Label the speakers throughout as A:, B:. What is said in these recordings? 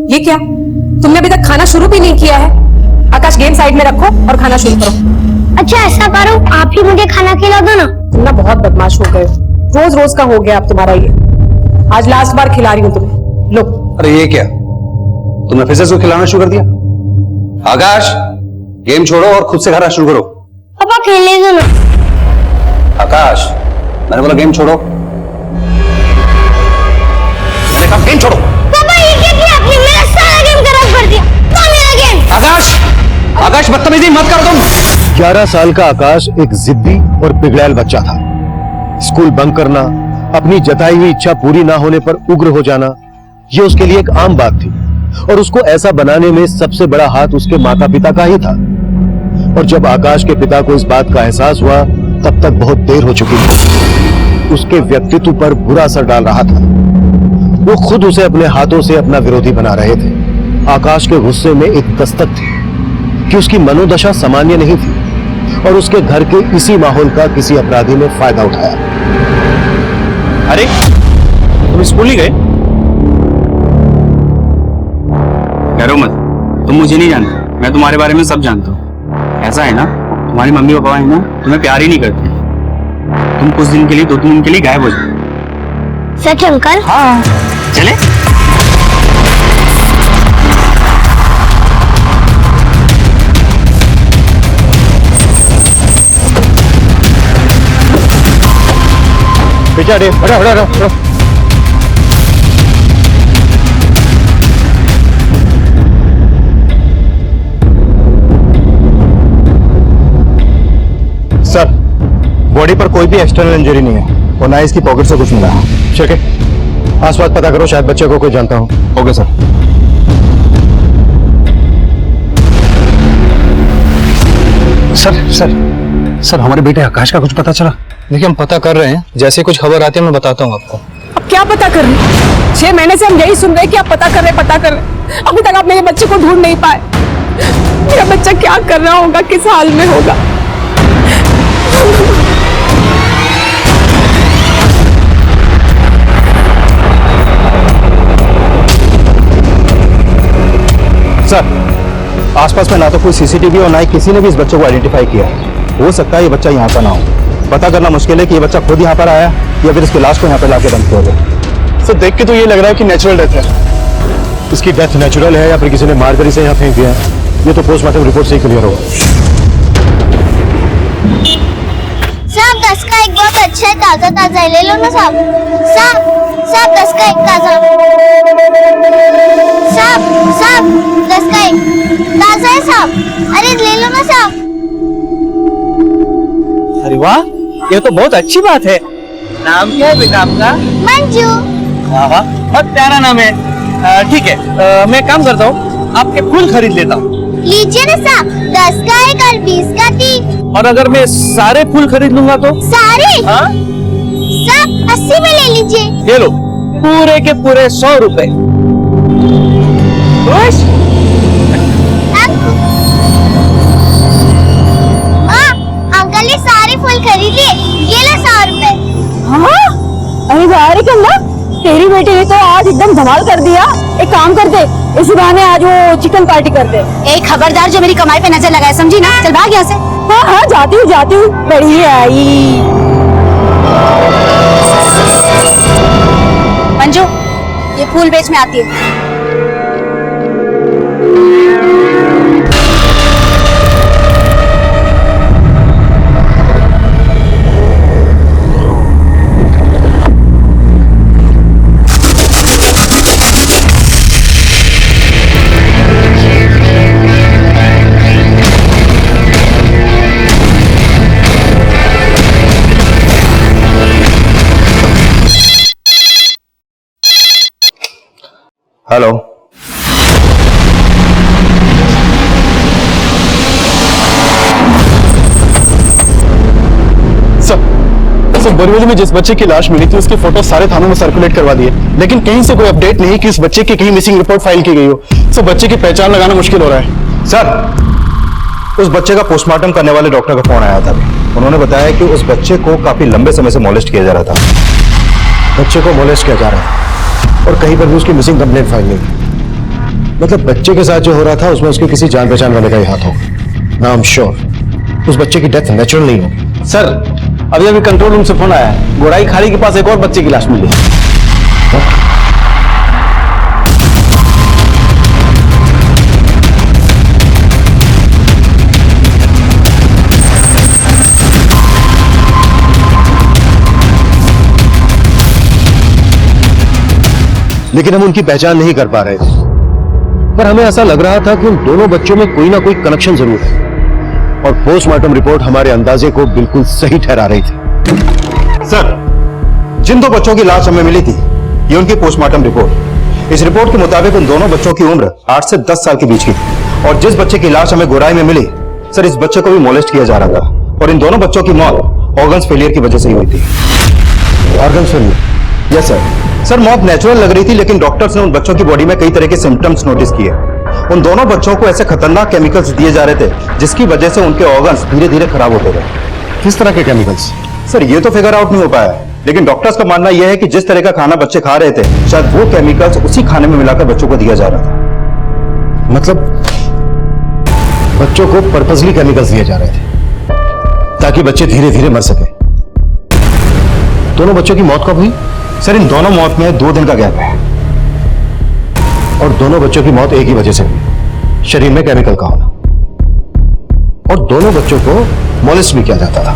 A: ये क्या, तुमने अभी तक खाना शुरू भी नहीं किया है। आकाश गेम साइड में रखो और खाना शुरू करो।
B: अच्छा ऐसा करो, आप ही मुझे खाना खिला दो ना।
A: तुम ना बहुत बदमाश हो गए, रोज रोज का हो गया अब तुम्हारा ये। आज लास्ट बार खिला रही हूँ तुम्हें, लो।
C: अरे ये क्या, तुमने फिर से इसको खिलाना शुरू कर दिया? आकाश गेम छोड़ो और खुद से खाना शुरू करो।
B: पापा खेलने दो ना।
C: आकाश मैंने बोला गेम छोड़ो, मैंने कहा गेम छोड़ो।
B: पापा ये क्या किया आपने, मेरा सारा गेम खराब कर दिया। कौन मेरा गेम?
C: आकाश आकाश बदतमीजी मत करो तुम।
D: 11 साल का आकाश एक जिद्दी और बिगड़ैल बच्चा था। स्कूल बंक करना, अपनी जताई हुई इच्छा पूरी ना होने पर उग्र हो जाना, यह उसके लिए एक आम बात थी। और उसको ऐसा बनाने में सबसे बड़ा हाथ उसके माता पिता का ही था। और जब आकाश के पिता को इस बात का एहसास हुआ तब तक बहुत देर हो चुकी थी। उसके व्यक्तित्व पर बुरा असर डाल रहा था। वो खुद उसे अपने हाथों से अपना विरोधी बना रहे थे। आकाश के गुस्से में एक दस्तक थी कि उसकी मनोदशा सामान्य नहीं थी और उसके घर के इसी माहौल का किसी अपराधी ने फायदा उठाया।
E: अरे तुम स्कूल नहीं गए? डरो मत, तुम मुझे नहीं जानते, मैं तुम्हारे बारे में सब जानता हूँ। ऐसा है ना, तुम्हारी मम्मी पापा है ना, तुम्हें प्यार ही नहीं करते। तुम कुछ दिन के लिए, 2-3 दिन के लिए गायब हो जाओ।
B: सच अंकल?
E: हाँ चले।
D: बेटा रे, हटा हटा हटा। सर, बॉडी पर कोई भी एक्सटर्नल इंजरी नहीं है और ना इसकी पॉकेट से कुछ मिला है। ठीक है, आसपास पता करो, शायद बच्चे को कोई जानता हो। Okay sir.
C: Sir sir sir हमारे बेटे आकाश का कुछ पता चला?
F: देखिए हम पता कर रहे हैं, जैसे कुछ खबर आती है मैं बताता हूँ आपको।
A: अब क्या पता कर रहे? 6 महीने से हम यही सुन रहे हैं कि आप पता कर रहे। अभी तक आप मेरे बच्चे को ढूंढ नहीं पाए। मेरा बच्चा क्या कर रहा होगा, किस हाल में होगा?
D: सर, आसपास में ना तो कोई सीसीटीवी और ना ही किसी ने भी इस बच्चे को आइडेंटिफाई किया है। हो सकता है ये बच्चा यहाँ का ना हो। पता करना मुश्किल है कि ये बच्चा खुद यहाँ पर आया या फिर इसके लाश को यहाँ पर लाके डंप किया गया। सर देख के तो ये लग रहा है कि नेचुरल डेथ है। इसकी डेथ नेचुरल है या फिर किसी ने मारकर इसे यहाँ फेंक दिया है, ये तो पोस्टमार्टम रिपोर्ट से ही क्लियर होगा।
B: साहब 10 का एक बहुत अच्छा है, ताजा ताजा है, ले लो ना साहब। साहब 10 का एक ताजा। साहब 10 का एक ताजा है साहब। अरे ले लो ना साहब।
F: अरे वाह, ये तो बहुत अच्छी बात है। नाम क्या है बेटा आपका?
B: मंजू।
F: वाह वाह, बहुत प्यारा नाम है। ठीक है, मैं काम करता हूँ, आपके फूल खरीद लेता हूँ।
B: लीजिए ना साहब, 10 का एक और 20 का 3।
F: और अगर मैं सारे फूल खरीद लूंगा तो?
B: सारे?
F: हाँ?
B: साहब 80 में ले लीजिए।
F: ये लो, पूरे के पूरे 100 रुपए। खुश?
B: अंकल ने सारे फूल खरीद लिए, ये लो 100 रुपए।
A: हाँ? अरे यार कन्ना, तेरी बेटी ने तो आज एकदम धमाल कर दिया। एक काम करते, इसी बहाने आज वो चिकन पार्टी करते।
G: एक खबरदार जो मेरी कमाई पे नजर लगाए, समझी ना? चल भाग यहाँ से।
A: हाँ जाती हूँ। बड़ी आई
G: मंजू, ये फूल बेच में आती है।
D: हेलो, सर बोरीवली में जिस बच्चे की लाश मिली थी उसकी फोटो सारे थानों में सर्कुलेट करवा दिए, लेकिन कहीं से कोई अपडेट नहीं कि उस बच्चे की कहीं मिसिंग रिपोर्ट फाइल की गई हो। सर बच्चे की पहचान लगाना मुश्किल हो रहा है। सर उस बच्चे का पोस्टमार्टम करने वाले डॉक्टर का फोन आया था। उन्होंने बताया कि उस बच्चे को काफी लंबे समय से मोलेस्ट किया जा रहा था। बच्चे को मोलेस्ट किया जा रहा है और कहीं पर भी उसकी मिसिंग कंप्लेंट फाइल नहीं। मतलब बच्चे के साथ जो हो रहा था उसमें उसके किसी जान पहचान वाले का ही हाथ होगा ना। आई एम श्योर उस बच्चे की डेथ नेचुरल नहीं होगी।
F: सर अभी अभी कंट्रोल रूम से फोन आया है, गोराई खाड़ी के पास एक और बच्चे की लाश मिली है।
D: लेकिन हम उनकी पहचान नहीं कर पा रहे थे, पर हमें ऐसा लग रहा था कि उन दोनों बच्चों में कोई ना कोई कनेक्शन जरूर है, और पोस्टमार्टम रिपोर्ट हमारे अंदाजे को बिल्कुल सही ठहरा रही थी।
H: सर, जिन दो बच्चों की लाश हमें मिली थी, ये उनकी पोस्टमार्टम रिपोर्ट। इस रिपोर्ट के मुताबिक उन दोनों बच्चों की उम्र 8 से 10 साल के बीच की थी, और जिस बच्चे की लाश हमें गोराई में मिली, सर इस बच्चे को भी मोलेस्ट किया जा रहा था, और इन दोनों बच्चों की मौत ऑर्गन्स फेलियर की वजह से ही हुई थी।
D: Organ failure?
H: Yes sir. Sir मौत नेचुरल लग रही थी, लेकिन डॉक्टर्स ने उन बच्चों की बॉडी में कई तरह के सिम्टम्स नोटिस किए। उन दोनों बच्चों को ऐसे खतरनाक केमिकल्स दिए जा रहे थे जिसकी वजह से उनके ऑर्गन्स धीरे धीरे खराब होते गए।
D: किस तरह के केमिकल्स?
H: सर ये तो फिगर आउट नहीं हो पाया, लेकिन डॉक्टर्स का मानना यह है कि जिस तरह का खाना बच्चे खा रहे थे, शायद वो केमिकल्स उसी खाने में मिलाकर बच्चों को दिया जा रहा था।
D: मतलब बच्चों को पर्पसली केमिकल्स दिए जा रहे थे ताकि बच्चे धीरे धीरे मर सके। दोनों बच्चों की मौत कब हुई?
H: सर इन दोनों मौत में 2 दिन का गैप है,
D: और दोनों बच्चों की मौत एक ही वजह से हुई, शरीर में केमिकल का होना। और दोनों बच्चों को मोलेस्ट भी किया जाता था।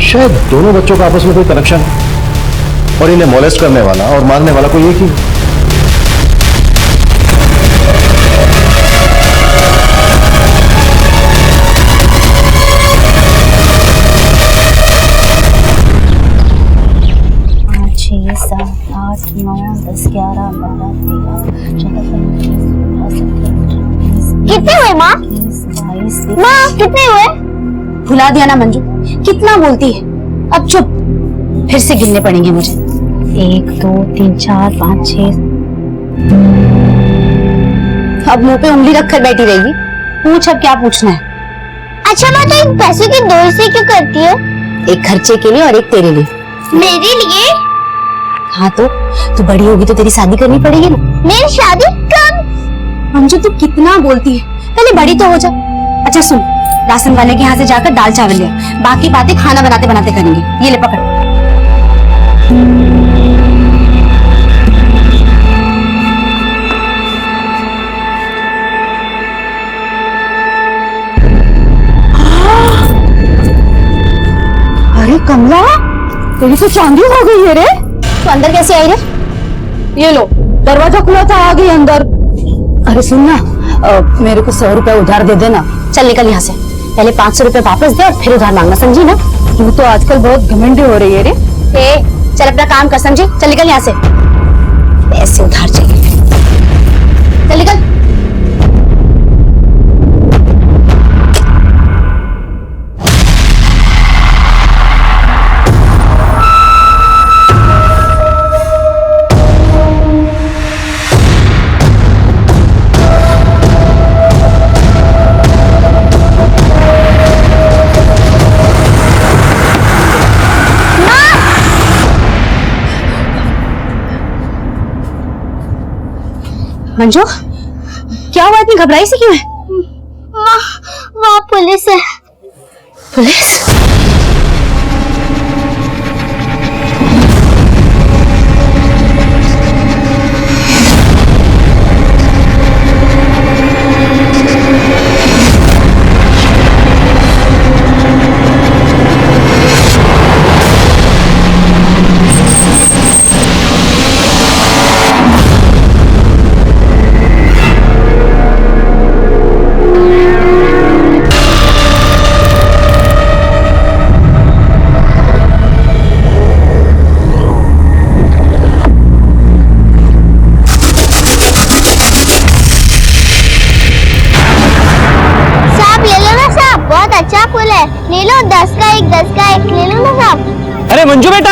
D: शायद दोनों बच्चों का आपस में कोई कनेक्शन है, और इन्हें मोलेस्ट करने वाला और मारने वाला कोई एक ही है।
B: कितने हुए माँ? माँ कितने हुए?
G: भुला दिया ना मंजू, कितना बोलती है। अब चुप, फिर से गिनने पड़ेंगे मुझे। 1 2 3 4 5 6। अब मुंह पे उंगली रखकर बैठी रहेगी। पूछ अब क्या पूछना है।
B: अच्छा माँ, तो इन पैसों की 2 हिस्से क्यों करती हो?
G: एक खर्चे के लिए और एक तेरे लिए।
B: मेरे लिए?
G: हाँ तो तू बड़ी होगी तो तेरी शादी करनी पड़ेगी ना।
B: मेरी शादी कब?
G: मंजू तू कितना बोलती है, पहले बड़ी तो हो जा। अच्छा सुन, राशन वाले के यहाँ से जाकर दाल चावल ले, बाकी बातें खाना बनाते बनाते करेंगे। ये ले पकड़। अरे कमला, तेरी तो चांदी हो गई है रे। तो अंदर कैसे आई रे? ये लो, दरवाजा खुला था, आ गई अंदर। अरे सुन ना, मेरे को 100 रुपए उधार दे देना। चल निकल यहाँ से, पहले 500 रुपए वापस दे और फिर उधार मांगना, समझी ना? तू तो आजकल बहुत घमंडी हो रही है रे। चल अपना काम कर, समझी? चल निकल यहाँ से, पैसे उधार चाहिए। चल निकल। मंजू क्या हुआ, इतनी घबराई सी क्यों है?
B: वहाँ पुलिस है।
G: पुलिस?
B: ले लो 10 का एक ले लो ना साहब।
F: अरे मंजू बेटा,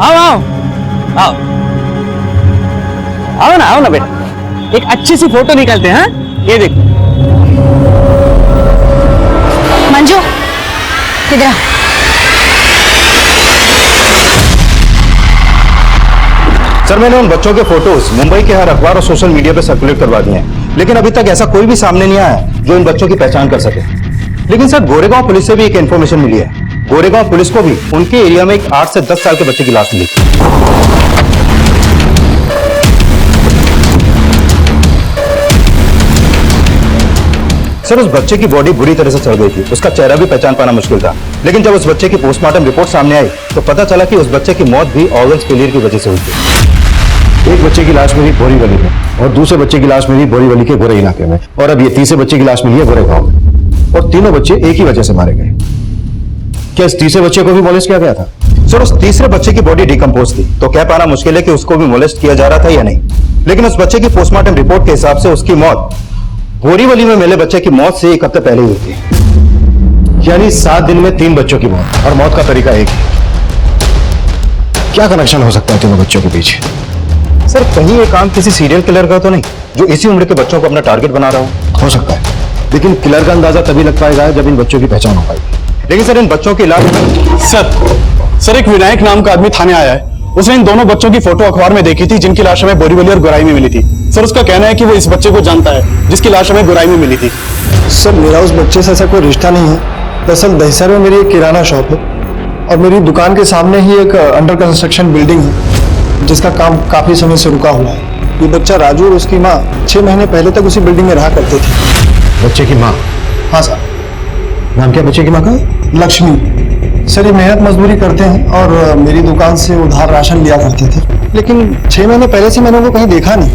F: आओ आओ आओ आओ ना बेटा, एक अच्छी सी फोटो निकालते हैं। ये देखो
G: मंजू, किधर?
H: सर मैंने उन बच्चों के फोटोज मुंबई के हर अखबार और सोशल मीडिया पर सर्कुलेट करवा दिए हैं, लेकिन अभी तक ऐसा कोई भी सामने नहीं आया है जो इन बच्चों की पहचान कर सके। लेकिन सर गोरेगांव पुलिस से भी एक इन्फॉर्मेशन मिली है। गोरेगांव पुलिस को भी उनके एरिया में एक 8 से 10 साल के बच्चे की लाश मिली। सर उस बच्चे की बॉडी बुरी तरह से सड़ गई थी, उसका चेहरा भी पहचान पाना मुश्किल था। लेकिन जब उस बच्चे की पोस्टमार्टम रिपोर्ट सामने आई तो पता चला कि उस बच्चे की मौत भी ऑर्गन फेलियर की वजह से हुई थी।
D: एक बच्चे की लाश मिली बोरीवली में और दूसरे बच्चे की लाश मिली बोरीवली के गोरे इलाके में, और अब ये तीसरे बच्चे की लाश मिली है गोरेगांव में, और तीनों बच्चे एक ही वजह से मारे गए। क्या इस तीसरे बच्चे को भी मोलेस्ट किया गया था?
H: सर उस तीसरे बच्चे की बॉडी डिकम्पोज थी, तो कह पाना मुश्किल है कि उसको भी मोलेस्ट किया जा रहा था या नहीं। लेकिन उस बच्चे की पोस्टमार्टम रिपोर्ट के हिसाब से उसकी मौत बोरीवली में मिले बच्चे की मौत से 1 हफ्ते पहले हुई थी।
D: यानी 7 दिन में 3 बच्चों की मौत, और मौत का तरीका एक है। क्या कनेक्शन हो सकता है तीनों बच्चों के पीछे?
H: सर कहीं ये काम किसी सीरियल किलर का तो नहीं जो इसी उम्र के बच्चों को अपना टारगेट बना रहा
D: हो सकता है, लेकिन किलर का अंदाजा तभी लग पाएगा जब इन बच्चों की पहचान हो पाएगी।
H: लेकिन सर इन बच्चों के इलाज
I: सर एक विनायक नाम का आदमी थाने आया है। उसने इन दोनों बच्चों की फोटो अखबार में देखी थी जिनकी लाश हमें बोरीवली और गोराई में मिली थी। सर उसका कहना है कि वो इस बच्चे को जानता है जिसकी लाश हमें गोराई में मिली थी।
J: सर मेरा उस बच्चे से ऐसा कोई रिश्ता नहीं है। दरअसल दहिसर में मेरी एक किराना शॉप है और मेरी दुकान के सामने ही एक अंडर कंस्ट्रक्शन बिल्डिंग है जिसका काम काफी समय से रुका हुआ है। ये बच्चा राजू और उसकी माँ 6 महीने पहले तक उसी बिल्डिंग में रहा करते थे।
D: बच्चे की माँ?
J: हाँ सर।
D: नाम क्या बच्चे की माँ का?
J: लक्ष्मी। सर ये मेहनत मजदूरी करते हैं और मेरी दुकान से उधार राशन लिया करते थे, लेकिन 6 महीने पहले से मैंने उनको कहीं देखा नहीं।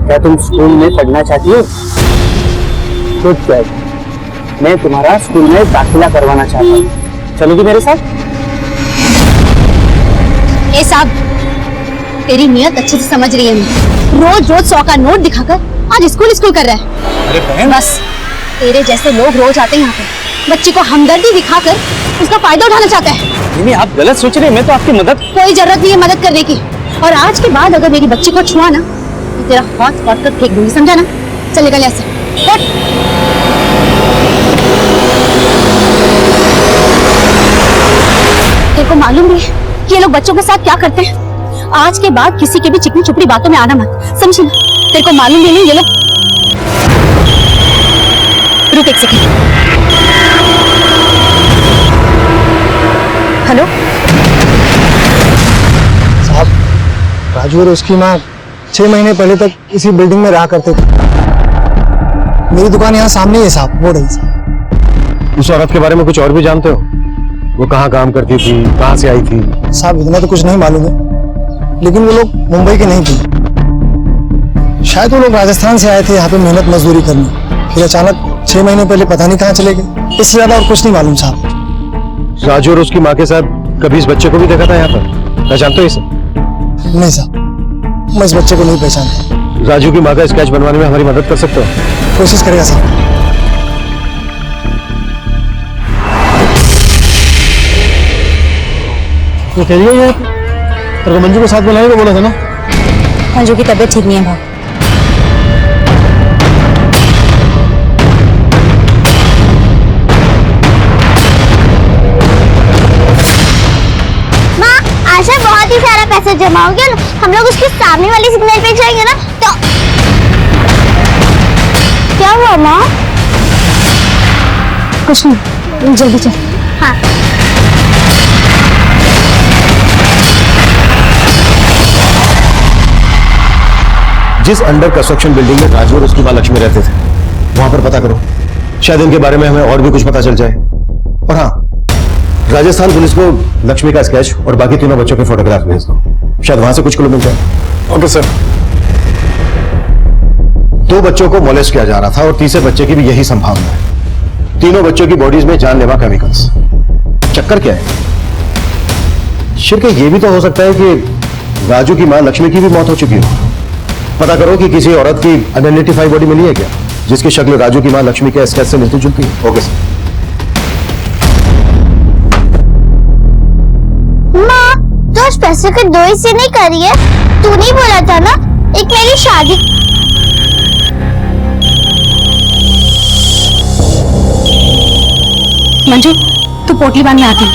F: क्या तुम स्कूल में पढ़ना चाहती हो? Good job. मैं तुम्हारा स्कूल में दाखिला करवाना चाहता हूँ, चलोगी मेरे साथ?
B: ए साहब, तेरी नियत अच्छे से समझ रही है मैं। रोज रोज 100 का नोट दिखाकर आज स्कूल कर रहा है।
F: अरे बहन,
B: बस तेरे जैसे लोग रोज आते हैं यहाँ पे, बच्चे को हमदर्दी दिखाकर उसका फायदा उठाना चाहता है।
F: नहीं, आप गलत सोच रहे हैं। मैं तो आपकी मदद।
B: कोई जरूरत नहीं है मदद करने की, और आज के बाद अगर मेरी बच्ची को छुआ ना तो तेरा हाथ काट कर फेंक दूंगी, समझा ना? चल निकल यहाँ से, हट। तेरे को मालूम भी है कि ये लोग बच्चों के साथ क्या करते हैं? आज के बाद किसी के भी चिकनी चुपड़ी बातों में आना मत, समझी ना? तेरे को मालूम भी नहीं ये लोग। रुक एक सेकंड। हेलो
J: साहब, राजू और उसकी माँ 6 महीने पहले तक इसी बिल्डिंग में रहा करते थे। मेरी दुकान यहाँ सामने ही है साहब, वो रही साहब।
D: उस औरत के बारे में कुछ और भी जानते हो? वो कहाँ काम करती थी, कहाँ से आई थी?
J: साहब इतना तो कुछ नहीं मालूम है, लेकिन वो लोग मुंबई के नहीं थे। शायद वो लोग राजस्थान से आए थे यहाँ पे मेहनत मजदूरी करने, फिर अचानक 6 महीने पहले पता नहीं कहाँ चले गए। इससे ज्यादा और कुछ नहीं मालूम साहब।
D: राजू और उसकी माँ के साथ कभी इस बच्चे को भी देखा था यहाँ पर? पहचानते हो इसे?
J: नहीं साहब, मैं इस बच्चे को नहीं पहचानता।
D: राजू की माँ का स्केच बनवाने में हमारी मदद कर सकते हो?
J: कोशिश करेगा साहब।
D: तो कहिए यार, तेरे को मंजू को साथ बुलाएगा बोला था ना?
B: मंजू की तबीयत ठीक नहीं है भाई। आशा बहुत ही सारा पैसा जमा हो गया ना, हम लोग उसके सामने वाली सिग्नल पे जाएंगे ना तो क्या हुआ माँ? कुछ नहीं, जल्दी चल। हाँ
D: जिस अंडर कंस्ट्रक्शन बिल्डिंग में राजू और उसकी माँ लक्ष्मी रहते थे वहां पर पता करो, शायद इनके बारे में हमें और भी कुछ पता चल जाए। और हाँ, राजस्थान पुलिस को लक्ष्मी का स्केच और बाकी तीनों बच्चों के फोटोग्राफ भेज दो, शायद वहां से कुछ क्लू मिल जाए।
I: Okay sir.
D: 2 बच्चों को मोलेस्ट किया जा रहा था और तीसरे बच्चे की भी यही संभावना है। तीनों बच्चों की बॉडीज में जानलेवा केमिकल्स। चक्कर क्या है? शिरके ये भी तो हो सकता है कि राजू की मां लक्ष्मी की भी मौत हो चुकी हो। पता करो कि किसी औरत की अनआइडेंटिफाइड बॉडी मिली है क्या जिसकी शक्ल राजू की मां लक्ष्मी के स्केच से मिलती जुलती है। Okay sir.
B: तो उस पैसे का 2 हिस्से नहीं करी है? तू नहीं बोला था ना एक मेरी शादी?
G: मंजू तू पोटली बांध में आती।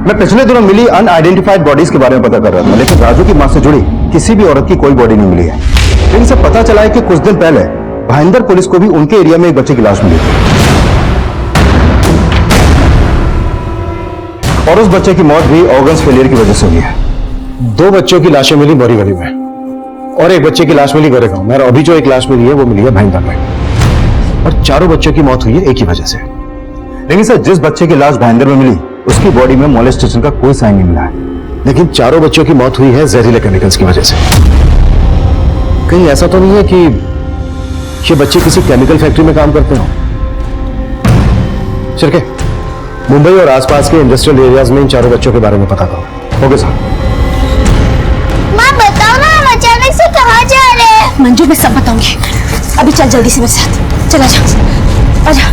H: मैं पिछले दिनों मिली अनआइडेंटिफाइड बॉडीज के बारे में पता कर रहा था, लेकिन राजू की मां से जुड़ी किसी भी औरत की कोई बॉडी नहीं मिली है। लेकिन से पता चला है कि कुछ दिन पहले भाईंदर पुलिस को भी उनके एरिया में एक बच्चे की लाश मिली थी और उस बच्चे की मौत भी ऑर्गन्स फेलियर की वजह से हुई है।
D: 2 बच्चों की लाशें मिली बोरीवली में और एक बच्चे की लाश मिली गोरेगांव में, और अभी जो एक लाश मिली है वो मिली है भाईंदर में, और 4 बच्चों की मौत हुई है एक ही वजह से।
H: लेकिन सर, जिस बच्चे की लाश भाईंदर में मिली उसकी बॉडी में मोलेस्टेशन का कोई साइन नहीं मिला है।
D: लेकिन 4 बच्चों की मौत हुई है जहरीले केमिकल्स की वजह से। कहीं ऐसा तो नहीं है कि ये बच्चे किसी केमिकल फैक्ट्री में काम करते हो? शिरके, मुंबई और आसपास के इंडस्ट्रियल एरियाज में इन 4 बच्चों के बारे में पता करो। Okay sir.
B: माँ बताओ ना, हम अचानक से कहाँ जा रहे हैं? मंजू, मैं सब बताऊंगी। अभी चल जल्दी से मेरे साथ, चला जा, आजा।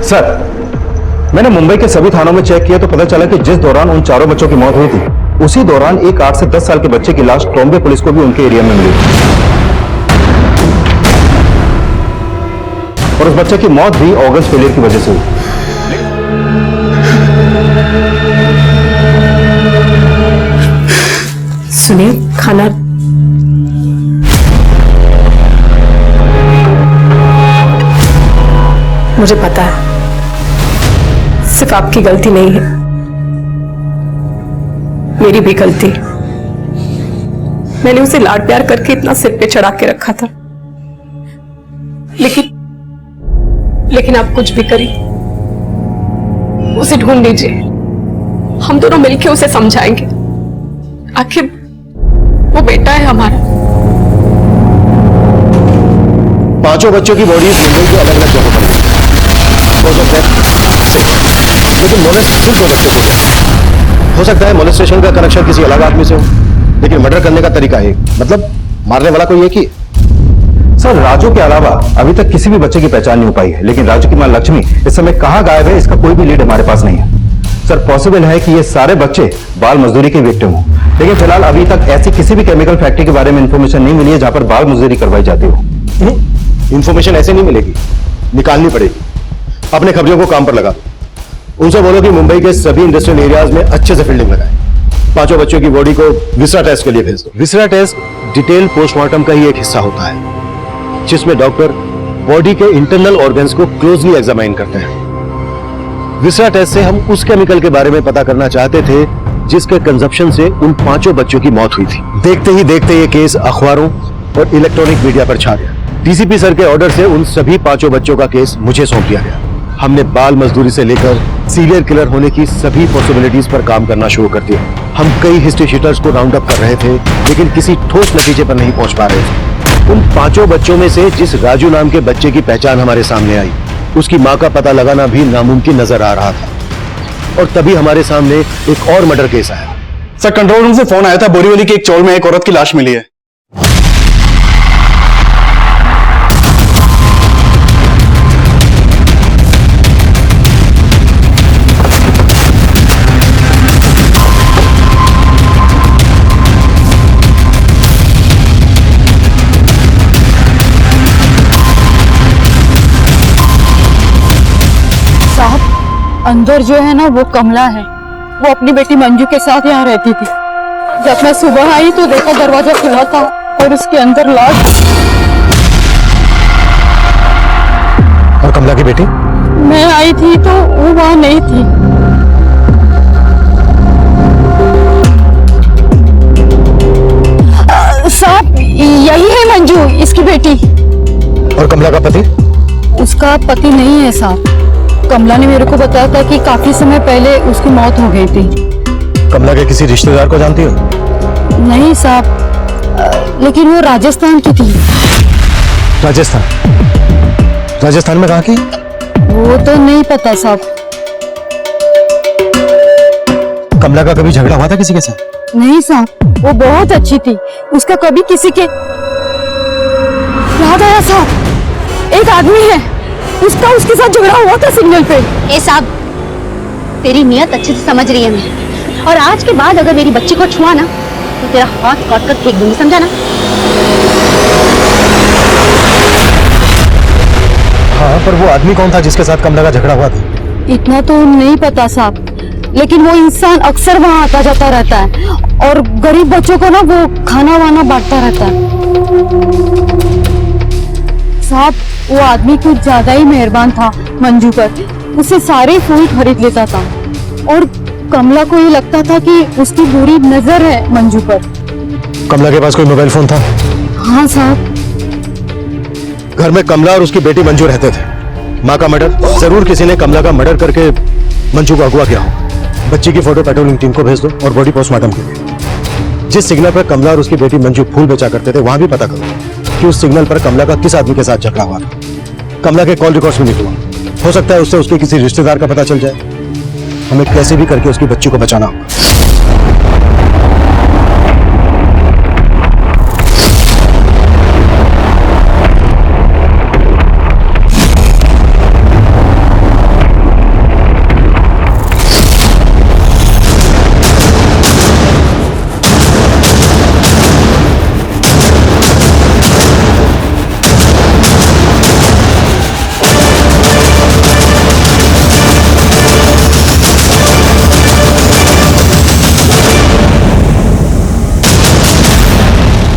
H: सर, मैंने मुंबई के सभी थानों में चेक किया तो पता चला कि जिस दौरान उन 4 बच्चों की मौत हुई थी उसी दौरान एक 8 से 10 साल के बच्चे की लाश बॉम्बे पुलिस को भी उनके एरिया में मिली थी और उस बच्चे की मौत भी ऑर्गन्स फेलियर की वजह से हुई।
A: सुनिए, खाना मुझे पता है सिर्फ आपकी गलती नहीं है, मेरी भी गलती। मैंने उसे लाड प्यार करके इतना सिर पे चढ़ा के रखा था, लेकिन आप कुछ भी करिए, उसे ढूंढ लीजिए, हम दोनों मिलकर उसे समझाएंगे। आखिर वो बेटा है हमारा।
D: 5 बच्चों की बॉडीज मुंबई के अलग अलग जगहों पर मिली, लेकिन मोलेस्टेशन 2 बच्चों को हुआ। हो सकता है मोलेस्टेशन का कनेक्शन किसी अलग आदमी से हो, लेकिन मर्डर करने का तरीका एक, मतलब मारने वाला कोई एक ही।
H: सर, राजू के अलावा अभी तक किसी भी बच्चे की पहचान नहीं हो पाई है, लेकिन राजू की मां लक्ष्मी इस समय कहां गायब है इसका कोई भी लीड हमारे पास नहीं है। सर, पॉसिबल है कि ये सारे बच्चे बाल मजदूरी के विक्टिम हो, लेकिन फिलहाल अभी तक ऐसी किसी भी केमिकल फैक्ट्री के बारे में इंफॉर्मेशन नहीं मिली है जहां पर बाल मजदूरी करवाई जाती हो।
D: इंफॉर्मेशन ऐसे नहीं मिलेगी, निकालनी पड़ेगी। अपने खबरियों को काम पर लगा दो, उनसे बोलो कि मुंबई के सभी इंडस्ट्रियल एरियाज में अच्छे से फील्डिंग लगाएं। 5 बच्चों की बॉडी को विसरा टेस्ट के लिए भेज दो। विसरा टेस्ट डिटेल पोस्टमार्टम का ही एक हिस्सा होता है, जिसमें डॉक्टर बॉडी के इंटरनल ऑर्गन्स को क्लोजली एग्जामाइन करते हैं। विसरा टेस्ट से हम उस केमिकल के बारे में पता करना चाहते थे जिसके कंजप्शन से उन 5 बच्चों की मौत हुई थी। देखते ही देखते ये केस अखबारों और इलेक्ट्रॉनिक मीडिया पर छा गया। डीसीपी सर के ऑर्डर से उन सभी 5 बच्चों का केस मुझे सौंप दिया गया। हमने बाल मजदूरी से लेकर सीरियल किलर होने की सभी पॉसिबिलिटीज पर काम करना शुरू कर दिया। हम कई हिस्ट्री शीटर्स को राउंड अप कर रहे थे, लेकिन किसी ठोस नतीजे पर नहीं पहुंच पा रहे थे। उन 5 बच्चों में से जिस राजू नाम के बच्चे की पहचान हमारे सामने आई, उसकी मां का पता लगाना भी नामुमकिन नजर आ रहा था। और तभी हमारे सामने एक और मर्डर केस आया।
I: सर, कंट्रोल रूम से फोन आया था, बोरीवली के एक चौल में एक औरत की लाश मिली है।
G: अंदर जो है ना वो कमला है, वो अपनी बेटी मंजू के साथ यहाँ रहती थी। जब मैं सुबह आई तो देखा दरवाजा खुला था और उसके अंदर लाश।
D: और कमला की बेटी?
G: मैं आई थी तो वो वहां नहीं थी। साहब, यही है मंजू, इसकी बेटी।
D: और कमला का पति?
G: उसका पति नहीं है साहब। कमला ने मेरे को बताया था कि काफी समय पहले उसकी मौत हो गई थी।
D: कमला के किसी रिश्तेदार को जानती हो?
G: नहीं साहब, लेकिन वो राजस्थान की थी।
D: राजस्थान? राजस्थान में कहाँ की?
G: वो तो नहीं पता साहब।
D: कमला का कभी झगड़ा हुआ था किसी के साथ?
G: नहीं साहब, वो बहुत अच्छी थी। उसका कभी किसी के। याद आया साहब, एक आदमी है, उसका उसके साथ झगड़ा हुआ था सिग्नल पे।
B: ए साहब,
G: तेरी नियत अच्छे से समझ रही है मैं, और आज के बाद अगर मेरी बच्ची को छुआ ना तो तेरा हाथ काट कर फेंक दूंगी, समझा ना?
D: हाँ, पर वो आदमी कौन था जिसके साथ कमला का झगड़ा हुआ था?
G: इतना तो नहीं पता साहब, लेकिन वो इंसान अक्सर वहाँ आता जाता रहता है और गरीब बच्चों को ना वो खाना वाना बांटता रहता है। साहब, वो आदमी कुछ ज्यादा ही मेहरबान था मंजू पर, उसे सारे फूल खरीद लेता था और कमला को ये लगता था कि उसकी बुरी नजर है मंजू पर।
D: कमला के पास कोई मोबाइल फोन था?
G: हाँ साहब।
D: घर में कमला और उसकी बेटी मंजू रहते थे। माँ का मर्डर, जरूर किसी ने कमला का मर्डर करके मंजू को अगवा किया हो। बच्ची की फोटो पेट्रोलिंग टीम को भेज दो और बॉडी पोस्टमार्टम के लिए। जिस सिग्नल पर कमला और उसकी बेटी मंजू फूल बेचा करते थे वहां भी पता करो कि उस सिग्नल पर कमला का किस आदमी के साथ झगड़ा हुआ था। कमला के कॉल रिकॉर्ड्स में निकला, हो सकता है उससे उसके किसी रिश्तेदार का पता चल जाए। हमें कैसे भी करके उसकी बच्ची को बचाना होगा।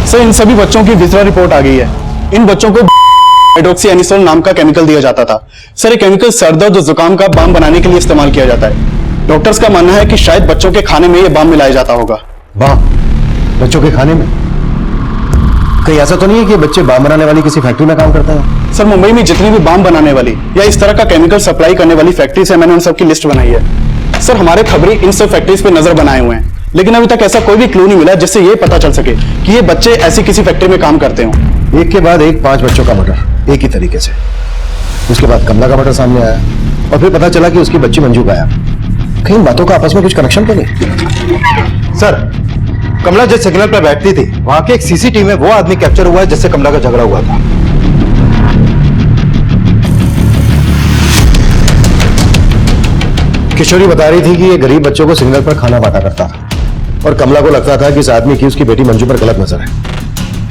I: सर, इन सभी बच्चों की विजरा रिपोर्ट आ गई है। इन बच्चों को हाइड्रोक्सीएनिसोल नाम का केमिकल दिया जाता था। सर, ये केमिकल सर दर्द और जुकाम का बाम बनाने के लिए इस्तेमाल किया जाता है। डॉक्टर्स का मानना है कि शायद बच्चों के खाने में ये बाम मिलाया जाता होगा।
D: बाम? बच्चों के खाने में? कहीं ऐसा तो नहीं है कि बच्चे बाम बनाने वाली किसी फैक्ट्री में काम करते हैं?
I: सर, मुंबई में जितनी भी बाम बनाने वाली या इस तरह का केमिकल सप्लाई करने वाली फैक्ट्रीज है, मैंने उन सबकी लिस्ट बनाई है। सर, हमारे खबरी इन सब फैक्ट्रीज पे नजर बनाए हुए हैं, लेकिन अभी तक ऐसा कोई भी क्लू नहीं मिला जिससे ये पता चल सके कि ये बच्चे ऐसी किसी फैक्ट्री में काम करते हों।
D: एक के बाद एक 5 बच्चों का मर्डर एक ही तरीके से। उसके बाद कमला का मर्डर सामने आया और फिर पता चला कि उसकी बच्ची मंजू गायब। कहीं बातों का आपस में कुछ कनेक्शन तो नहीं?
H: सर, कमला जिस सिग्नल पर बैठती थी वहां के एक सीसीटीवी में वो आदमी कैप्चर हुआ है जिससे कमला का झगड़ा हुआ था।
D: किशोरी बता रही थी कि ये गरीब बच्चों को सिग्नल पर खाना बांटा करता था और कमला को लगता था कि इस आदमी की उसकी बेटी मंजू पर गलत नजर है।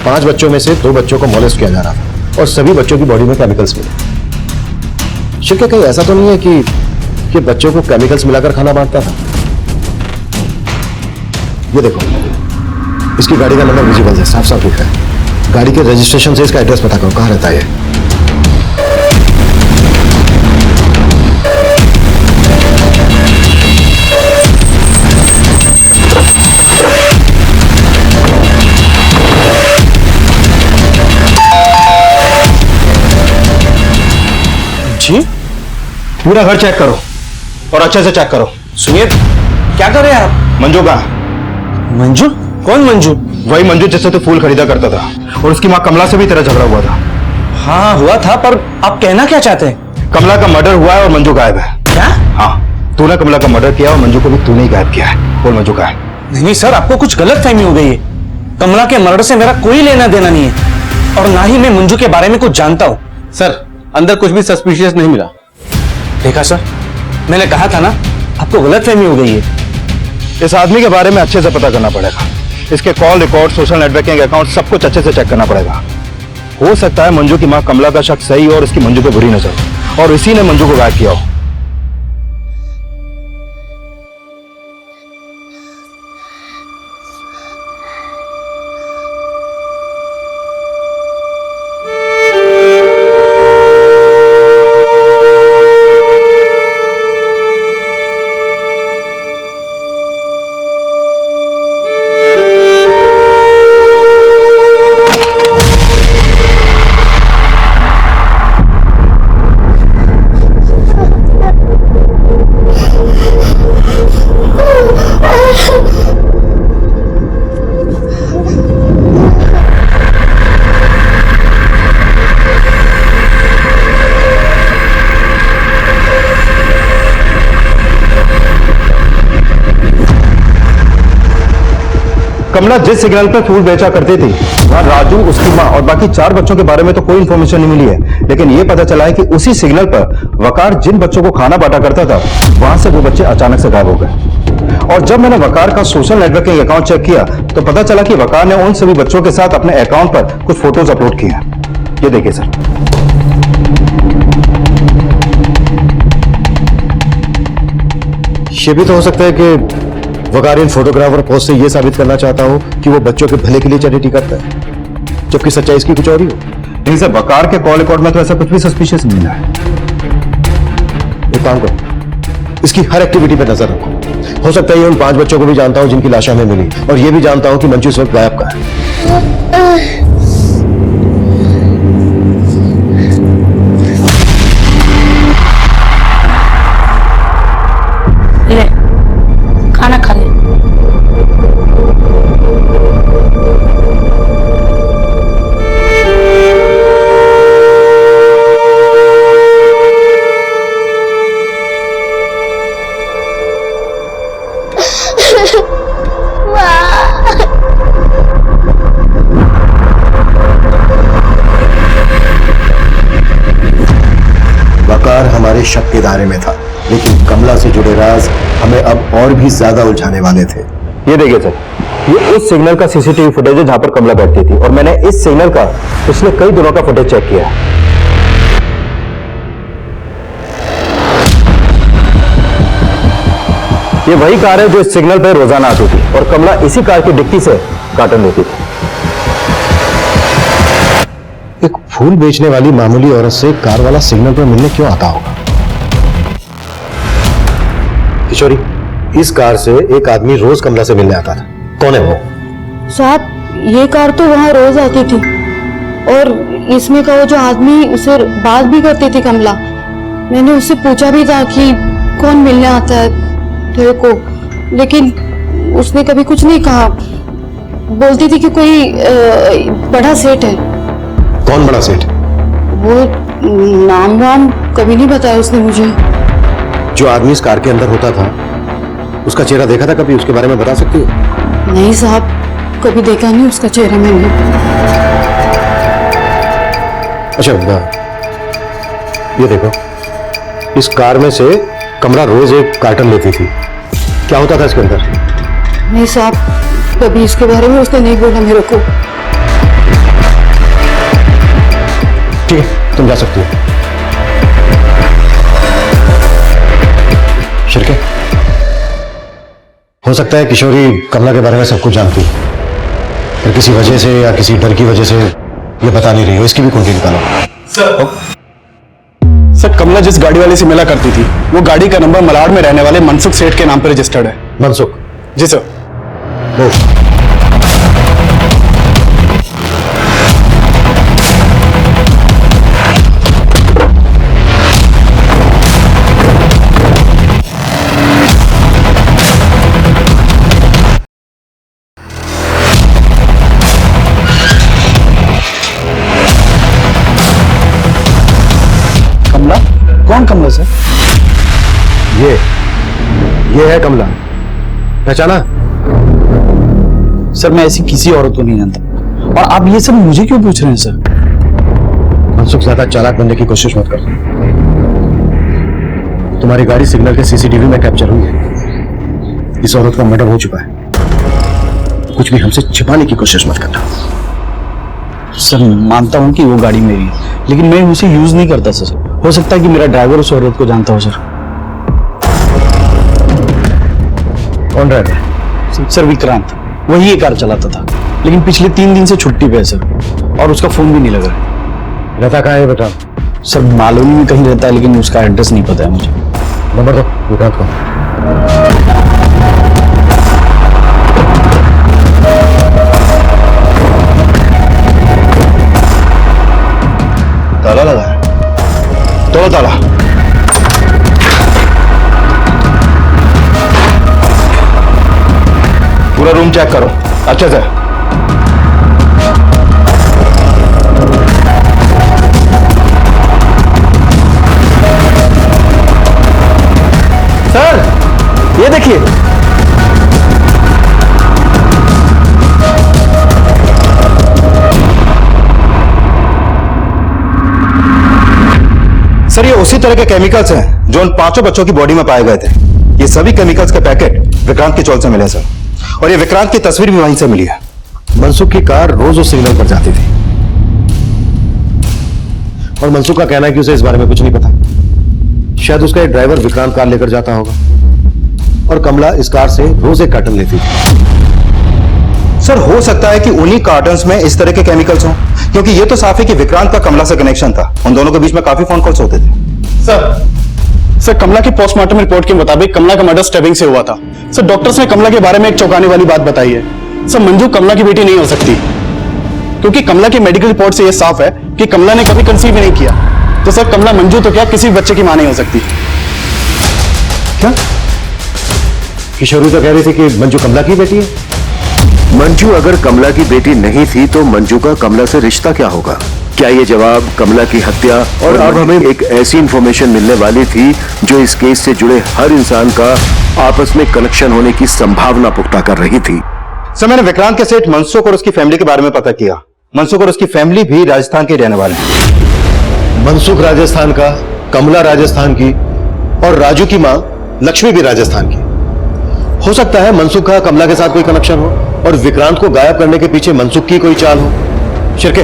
D: 5 बच्चों में से 2 बच्चों को मॉलेस्ट किया जा रहा था और सभी बच्चों की बॉडी में केमिकल्स मिले। शिल्के, कहीं ऐसा तो नहीं है कि बच्चों को केमिकल्स मिलाकर खाना बांटता था? ये देखो, इसकी गाड़ी का नंबर विजिबल है, साफ साफ लिखा है। गाड़ी के रजिस्ट्रेशन से इसका एड्रेस पता करो, कहां रहता है।
I: जी?
H: पूरा घर चेक करो और अच्छे से चेक करो।
F: सुनिए, क्या कर रहे हैं आप?
H: मंजू का?
F: मंजू? कौन मंजू?
H: वही मंजू जिससे तू फूल खरीदा करता था, और उसकी माँ कमला से भी तेरा झगड़ा हुआ था।
F: हाँ हुआ था, पर आप कहना क्या चाहते हैं?
H: कमला का मर्डर हुआ है और मंजू गायब है।
F: क्या?
H: हाँ, तूने कमला का मर्डर किया और मंजू को भी तूने ही गायब किया है। बोल मंजू का है?
F: नहीं सर, आपको कुछ गलत फहमी हो गई है। कमला के मर्डर से मेरा कोई लेना देना नहीं है और ना ही मैं मंजू के बारे में कुछ जानता हूँ।
C: सर, अंदर कुछ भी सस्पिशियस नहीं मिला।
F: देखा सर, मैंने कहा था ना, आपको गलत फहमी हो गई है।
H: इस आदमी के बारे में अच्छे से पता करना पड़ेगा। इसके call record, social networking account सब कुछ अच्छे से चेक करना पड़ेगा। हो सकता है मंजू की मां कमला का शक सही और इसकी मंजू पे बुरी नजर और इसी ने मंजू को गायब किया हो। कमला जिस सिग्नल पर फूल बेचा करती थी वहां राजू, उसकी माँ और बाकी 4 बच्चों के बारे में तो कोई इन्फॉर्मेशन नहीं मिली है, लेकिन यह पता चला है कि उसी सिग्नल पर वकार जिन बच्चों को खाना बांटा करता था वहां से वो बच्चे अचानक से गायब हो गए। और जब मैंने वकार का सोशल नेटवर्किंग अकाउंट चेक किया तो पता चला कि वकार ने उन सभी बच्चों के साथ अपने अकाउंट पर कुछ फोटोज अपलोड किए हैं। ये देखिए सर।
D: ये भी तो हो सकता है कि वकार इन फोटोग्राफ और पोस्ट से यह साबित करना चाहता हो कि वो बच्चों के भले के लिए चैरिटी करता है, जबकि सच्चाई इसकी कुछ और ही हो।
H: नहीं सर, वकार के कॉल रिकॉर्ड में तो ऐसा कुछ भी सस्पिशियस नहीं मिला है।
D: एक काम करो, इसकी हर एक्टिविटी पर नजर रखो। हो सकता है ये उन 5 बच्चों को भी जानता हूं जिनकी लाशें हमें मिली, और ये भी जानता हूं कि मंजू इस वक्त गायब कहां है।
G: ले खाना खा ले।
D: वकार हमारे शक के दायरे में था, लेकिन कमला से जुड़े राज हमें अब और भी ज्यादा उलझाने वाले थे।
H: ये देखिए सर, ये उस सिग्नल का सीसीटीवी फुटेज है जहां पर कमला बैठती थी, और मैंने इस सिग्नल का पिछले कई दिनों का फुटेज चेक किया है। ये वही कार है जो इस सिग्नल पर रोजाना आती थी, और कमला इसी कार की डिक्की से कार्टन लेती थी।
D: एक फूल बेचने वाली मामूली औरत से कार वाला सिग्नल पर मिलने क्यों आता होगा? किशोरी, इस कार से एक आदमी रोज कमला से मिलने आता था। कौन है वो?
G: साहब, ये कार तो वहाँ रोज आती थी, और इसमें का वो जो आदमी, उसे बात भी करती थी कमला। मैंने उससे पूछा भी था कि कौन मिलने आता है तेरे को, लेकिन उसने कभी कुछ नहीं कहा। बोलती थी कि कोई बड़ा सेठ है।
D: कौन बड़ा सेठ?
G: वो नाम वाम कभी नहीं बताया उसने मुझे।
D: जो आदमी इस कार के अंदर होता था, उसका चेहरा देखा था कभी? उसके बारे में बता सकती हो?
G: नहीं साहब, कभी देखा नहीं उसका चेहरा मैंने।
D: अच्छा, ये देखो, इस कार में से कमला रोज एक कार्टन लेती थी। क्या होता था इसके अंदर?
G: नहीं साहब, कभी इसके बारे में उसने नहीं बोला मेरे को।
D: ठीक है, तुम जा सकती हो। शिरके, हो सकता है किशोरी कमला के बारे में सब कुछ जानती है, फिर किसी वजह से या किसी डर की वजह से ये बता नहीं रही हो। इसकी भी कुंडली निकालो।
I: सर, कमला जिस गाड़ी वाले से मिला करती थी, वो गाड़ी का नंबर मलाड में रहने वाले मनसुख सेठ के नाम पर रजिस्टर्ड है।
D: मनसुख?
I: जी सर।
D: वो
I: कौन कमला सर?
D: ये है कमला। पहचाना?
I: सर, मैं ऐसी किसी औरत को नहीं जानता, और आप ये सब मुझे क्यों पूछ रहे हैं सर?
D: मनसुख, ज्यादा चालाक बनने की कोशिश मत कर। तुम्हारी गाड़ी सिग्नल के सीसीटीवी में कैप्चर हुई है। इस औरत का मर्डर हो चुका है। कुछ भी हमसे छिपाने की कोशिश मत करना।
I: सर, मानता हूं कि वो गाड़ी मेरी है, लेकिन मैं उसे यूज नहीं करता सर। हो सकता है कि मेरा ड्राइवर उस औरत को जानता हो सर।
D: कौन ड्राइवर?
I: सर, विक्रांत। वही ये कार चलाता था, लेकिन पिछले 3 दिन से छुट्टी पे है सर, और उसका फोन भी नहीं लग रहा है।
D: रहता कहाँ है बेटा?
I: सर, मालूम में कहीं रहता है, लेकिन उसका एड्रेस नहीं पता है मुझे।
D: नंबर दो विक्रांत को।
H: ताला लगा है। तोड़ो ताला। पूरा रूम चेक करो अच्छे से। सर, ये देखिए। सर ये उसी तरह के केमिकल्स हैं जो उन 5 बच्चों की बॉडी में पाए गए थे। ये सभी केमिकल्स के पैकेट विक्रांत की चौल से मिले सर, और ये विक्रांत की तस्वीर भी वहीं से मिली है।
D: मनसुख की कार रोज उस सिग्नल पर जाती थी और मनसुख का कहना है कि उसे इस बारे में कुछ नहीं पता। शायद उसका एक ड्राइवर विक्रांत कार लेकर जाता होगा और कमला इस कार से रोज एक कार्टन लेती थी।
H: सर हो सकता है कि उन्हीं कार्टन्स में इस तरह के केमिकल्स हों, क्योंकि ये तो साफ है कि विक्रांत का कमला से कनेक्शन था। उन दोनों के बीच में काफी फोन कॉल्स होते थे।
I: सर कमला की पोस्टमार्टम रिपोर्ट के मुताबिक कमला का मर्डर स्टैबिंग से हुआ था। सर डॉक्टर्स ने कमला के बारे में एक चौंकाने वाली बात बताई है। सर मंजू कमला की बेटी नहीं हो सकती, क्योंकि कमला की मेडिकल रिपोर्ट से यह साफ है कि कमला ने कभी कंसीव ही नहीं किया। तो सर कमला मंजू तो क्या किसी बच्चे की मां नहीं हो सकती।
D: क्या किशोरी तो कह रही थी कि मंजू कमला की बेटी है। मंजू अगर कमला की बेटी नहीं थी तो मंजू का कमला से रिश्ता क्या होगा? क्या ये जवाब कमला की हत्या और अब हमें एक ऐसी इंफॉर्मेशन मिलने वाली थी जो इस केस से जुड़े हर इंसान का आपस में कनेक्शन होने की संभावना पुख्ता कर रही थी।
H: सर मैंने विक्रांत के सेठ मनसुख और उसकी फैमिली के बारे में पता किया। मनसुख और उसकी फैमिली भी राजस्थान के रहने वाले हैं।
D: मनसुख राजस्थान का, कमला राजस्थान की और राजू की मां लक्ष्मी भी राजस्थान की। हो सकता है मनसुख का कमला के साथ कोई कनेक्शन हो और विक्रांत को गायब करने के पीछे मनसुख की कोई चाल हो। शिरके,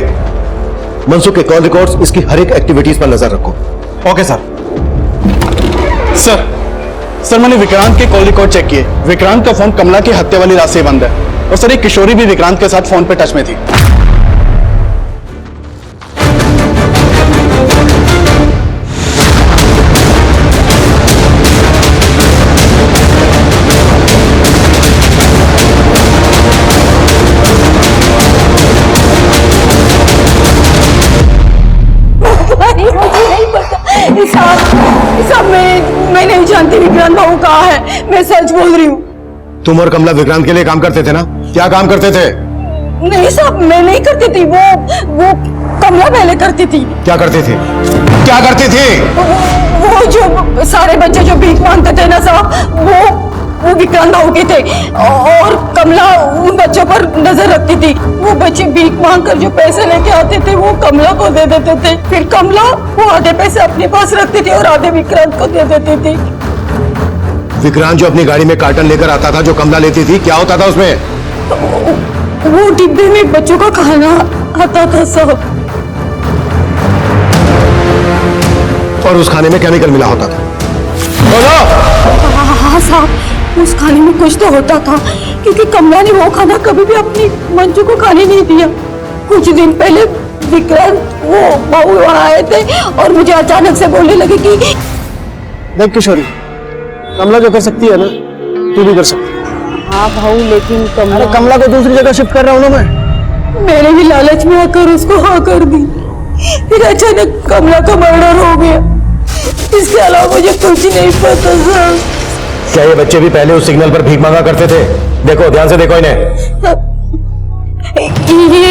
D: मनसुख के कॉल रिकॉर्ड्स, इसकी हर एक एक्टिविटीज पर नजर रखो।
H: Okay sir.
I: सर मैंने विक्रांत के कॉल रिकॉर्ड चेक किए। विक्रांत का फोन कमला की हत्या वाली रात से बंद है। और सर एक किशोरी भी विक्रांत के साथ फोन पे टच में थी।
G: मैं नहीं जानती विक्रांत बाबू कहाँ है। मैं सच बोल रही हूँ।
D: तुम और कमला विक्रांत के लिए काम करते थे ना? क्या काम करते थे?
G: नहीं साहब, मैं नहीं करती थी। वो कमला पहले करती थी।
D: क्या करते थे? क्या करते थे?
G: वो जो सारे बच्चे जो भीख मांगते थे ना साहब, वो विक्रांत बाबू के थे और कमला उन बच्चों पर नजर रखती थी। वो बच्चे भीख मांग कर जो पैसे लेके आते थे वो कमला को दे देते थे। फिर कमला वो आधे पैसे अपने पास रखती थी और आधे विक्रांत को दे देती थी।
D: विक्रांत जो अपनी गाड़ी में कार्टन लेकर आता था जो कमला लेती थी, क्या होता था उसमें?
G: वो डिब्बे में बच्चों का खाना आता था साहब।
D: और उस खाने में केमिकल मिला होता था।
G: हाँ साहब, उस खाने में कुछ तो होता था, क्योंकि कमला ने वो खाना कभी भी अपनी मंजू को खाने नहीं दिया। कुछ दिन पहले विक्रांत वो बाबू वहाँ आए थे और मुझे अचानक से बोलने लगे कि
J: देख किशोरी, कमला जो कर सकती है ना, तू भी कर सकती है।
G: हाँ भाऊ, लेकिन
J: कमला को दूसरी जगह शिफ्ट कर रहा हूँ ना मैं।
G: मैंने भी लालच में आकर उसको हाँ कर दी। फिर अचानक कमला का मर्डर हो गया। इसके अलावा मुझे कुछ नहीं पता सर।
D: क्या ये बच्चे भी पहले उस सिग्नल पर भीख मांगा करते थे? देखो, ध्यान से देखो इन्हें।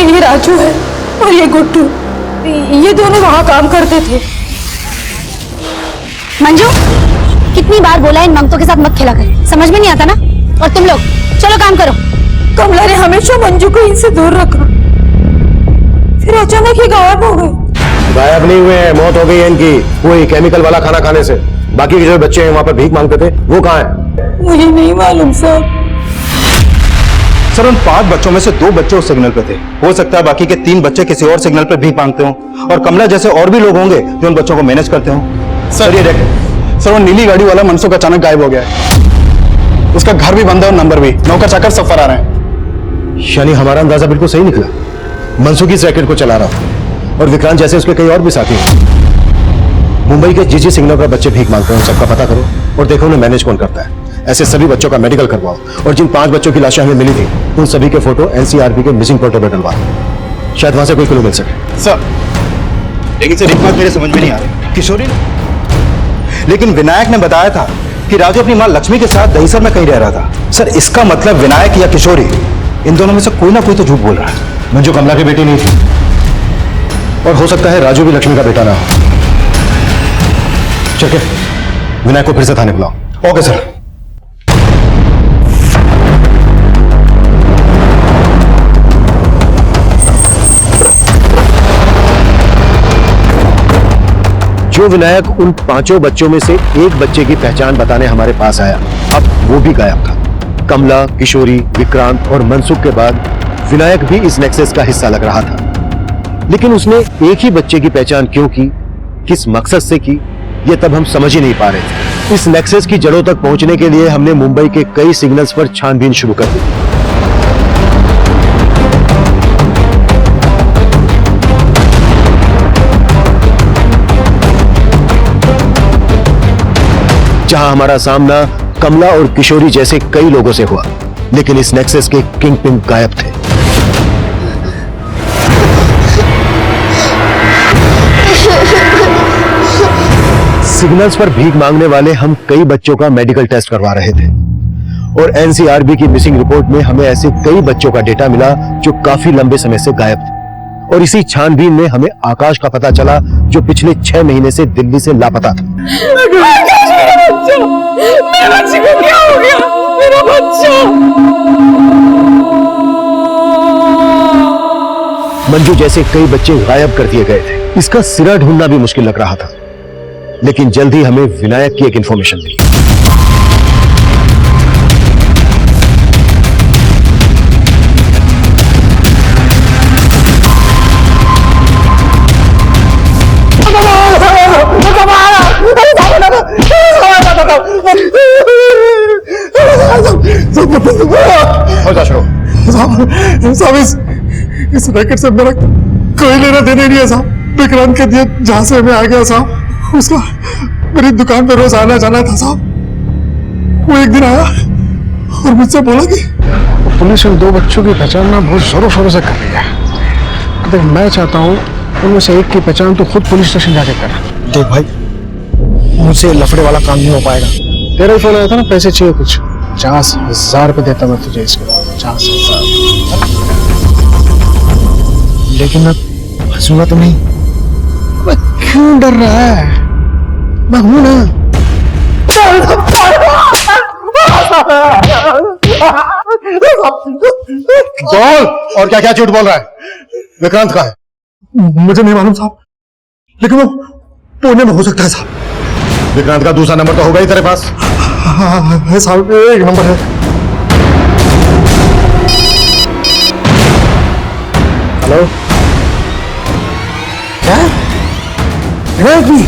G: ये राजू है और ये गुड्डू, ये दोनों वहाँ काम करते थे।
B: मंजू, कितनी बार बोला इन मंगतों के साथ मत खेला कर, समझ में नहीं आता ना? और तुम लोग चलो काम करो।
G: कमला ने हमेशा मंजू को इनसे दूर रखा, फिर अचानक ये गायब हो गए।
D: गायब नहीं हुए हैं, मौत हो गई है इनकी वही केमिकल वाला खाना खाने से। बाकी के जो बच्चे हैं वहां पर भीख मांगते थे, वो कहाँ है?
G: मुझे नहीं मालूम सर।
H: सर उन 5 बच्चों में से 2 बच्चे उस सिग्नल पे थे। हो सकता है बाकी के 3 बच्चे किसी और सिग्नल पर भीख मांगते हों और कमला जैसे और भी लोग होंगे जो उन बच्चों को मैनेज करते हों।
I: सर ये देखें, सर वो नीली गाड़ी वाला मनसुख अचानक गायब हो गया है। उसका घर भी बंद है और नंबर भी। नौकर चाकर सब फरार हैं।
D: यानी हमारा अंदाजा बिल्कुल सही निकला। मनसुख इस रैकेट को चला रहा था और विक्रांत जैसे उसके कई और भी साथी हैं। मुंबई के जिस सिग्नल पर बच्चे भीख मांगते हैं उन सबका पता करो और देखो उन्हें मैनेज कौन करता है। ऐसे सभी बच्चों का मेडिकल करवाओ और जिन 5 बच्चों की लाशें हमें मिली थी उन सभी के फोटो एनसीआरबी के मिसिंग पोर्टल पर डलवाओ। शायद वहां से कोई क्लू मिल सके।
I: सर
H: लेकिन सर एक बात मेरे समझ में नहीं आ रही। किशोरी, लेकिन विनायक ने बताया था कि राजू अपनी मां लक्ष्मी के साथ दहीसर में कहीं रह रहा था। सर इसका मतलब विनायक या किशोरी, इन दोनों में से कोई ना कोई तो झूठ बोल रहा है।
D: मंजू कमला की बेटी नहीं थी और हो सकता है राजू भी लक्ष्मी का बेटा ना हो। चल के विनायक को फिर से थाने बुलाओ।
H: Okay sir.
D: जो विनायक उन 5 बच्चों में से एक बच्चे की पहचान बताने हमारे पास आया, अब वो भी गायब था। कमला, किशोरी, विक्रांत और मनसुख के बाद विनायक भी इस नेक्सस का हिस्सा लग रहा था, लेकिन उसने एक ही बच्चे की पहचान क्यों की, किस मकसद से की, ये तब हम समझ ही नहीं पा रहे थे। इस नेक्सस की जड़ों तक पहुंचने के लिए हमने मुंबई के कई सिग्नल्स पर छानबीन शुरू कर दी। जहां हमारा सामना कमला और किशोरी जैसे कई लोगों से हुआ, लेकिन इस नेक्सस के किंग पिन गायब थे। सिग्नल्स पर भीख मांगने वाले हम कई बच्चों का मेडिकल टेस्ट करवा रहे थे और एनसीआरबी की मिसिंग रिपोर्ट में हमें ऐसे कई बच्चों का डेटा मिला जो काफी लंबे समय से गायब थे। और इसी छानबीन में हमें आकाश का पता चला, जो पिछले 6 महीने से दिल्ली से लापता था।
A: मेरे बच्चे को क्या हो गया? मेरा बच्चा।
D: मंजू जैसे कई बच्चे गायब कर दिए गए थे। इसका सिरा ढूंढना भी मुश्किल लग रहा था, लेकिन जल्द ही हमें विनायक की एक इंफॉर्मेशन मिली।
J: साहब, इस रैकेट से मेरा कोई लेना देना नहीं है साहब। विक्रांत के दिए जहां से मैं आ गया साहब, उसका मेरी दुकान पे रोज आना जाना था साहब। वो एक दिन आया और मुझसे बोला कि पुलिस उन 2 बच्चों की पहचान ना बहुत जोरों शोरों से कर रही है। तो मैं चाहता हूँ उनमें से एक की पहचान तो खुद पुलिस स्टेशन जाके कर। देख भाई, मुझसे लफड़े वाला काम नहीं हो पाएगा। तेरा ही फोन आया था ना, पैसे चाहिए कुछ, 50,000 रुपये देता मैं तुझे इसके, 50,000। लेकिन मैं फंसूंगा तो नहीं? मैं क्यों डर रहा है? मैं हूं ना।
D: बोल, और क्या क्या झूठ बोल रहा है? विक्रांत कहाँ है?
J: मुझे नहीं मालूम साहब, लेकिन वो पुणे में हो सकता है साहब।
D: विक्रांत का दूसरा नंबर तो होगा ही तेरे पास?
J: हाँ है साहब, एक नंबर है। हेलो, क्या विनायक जी?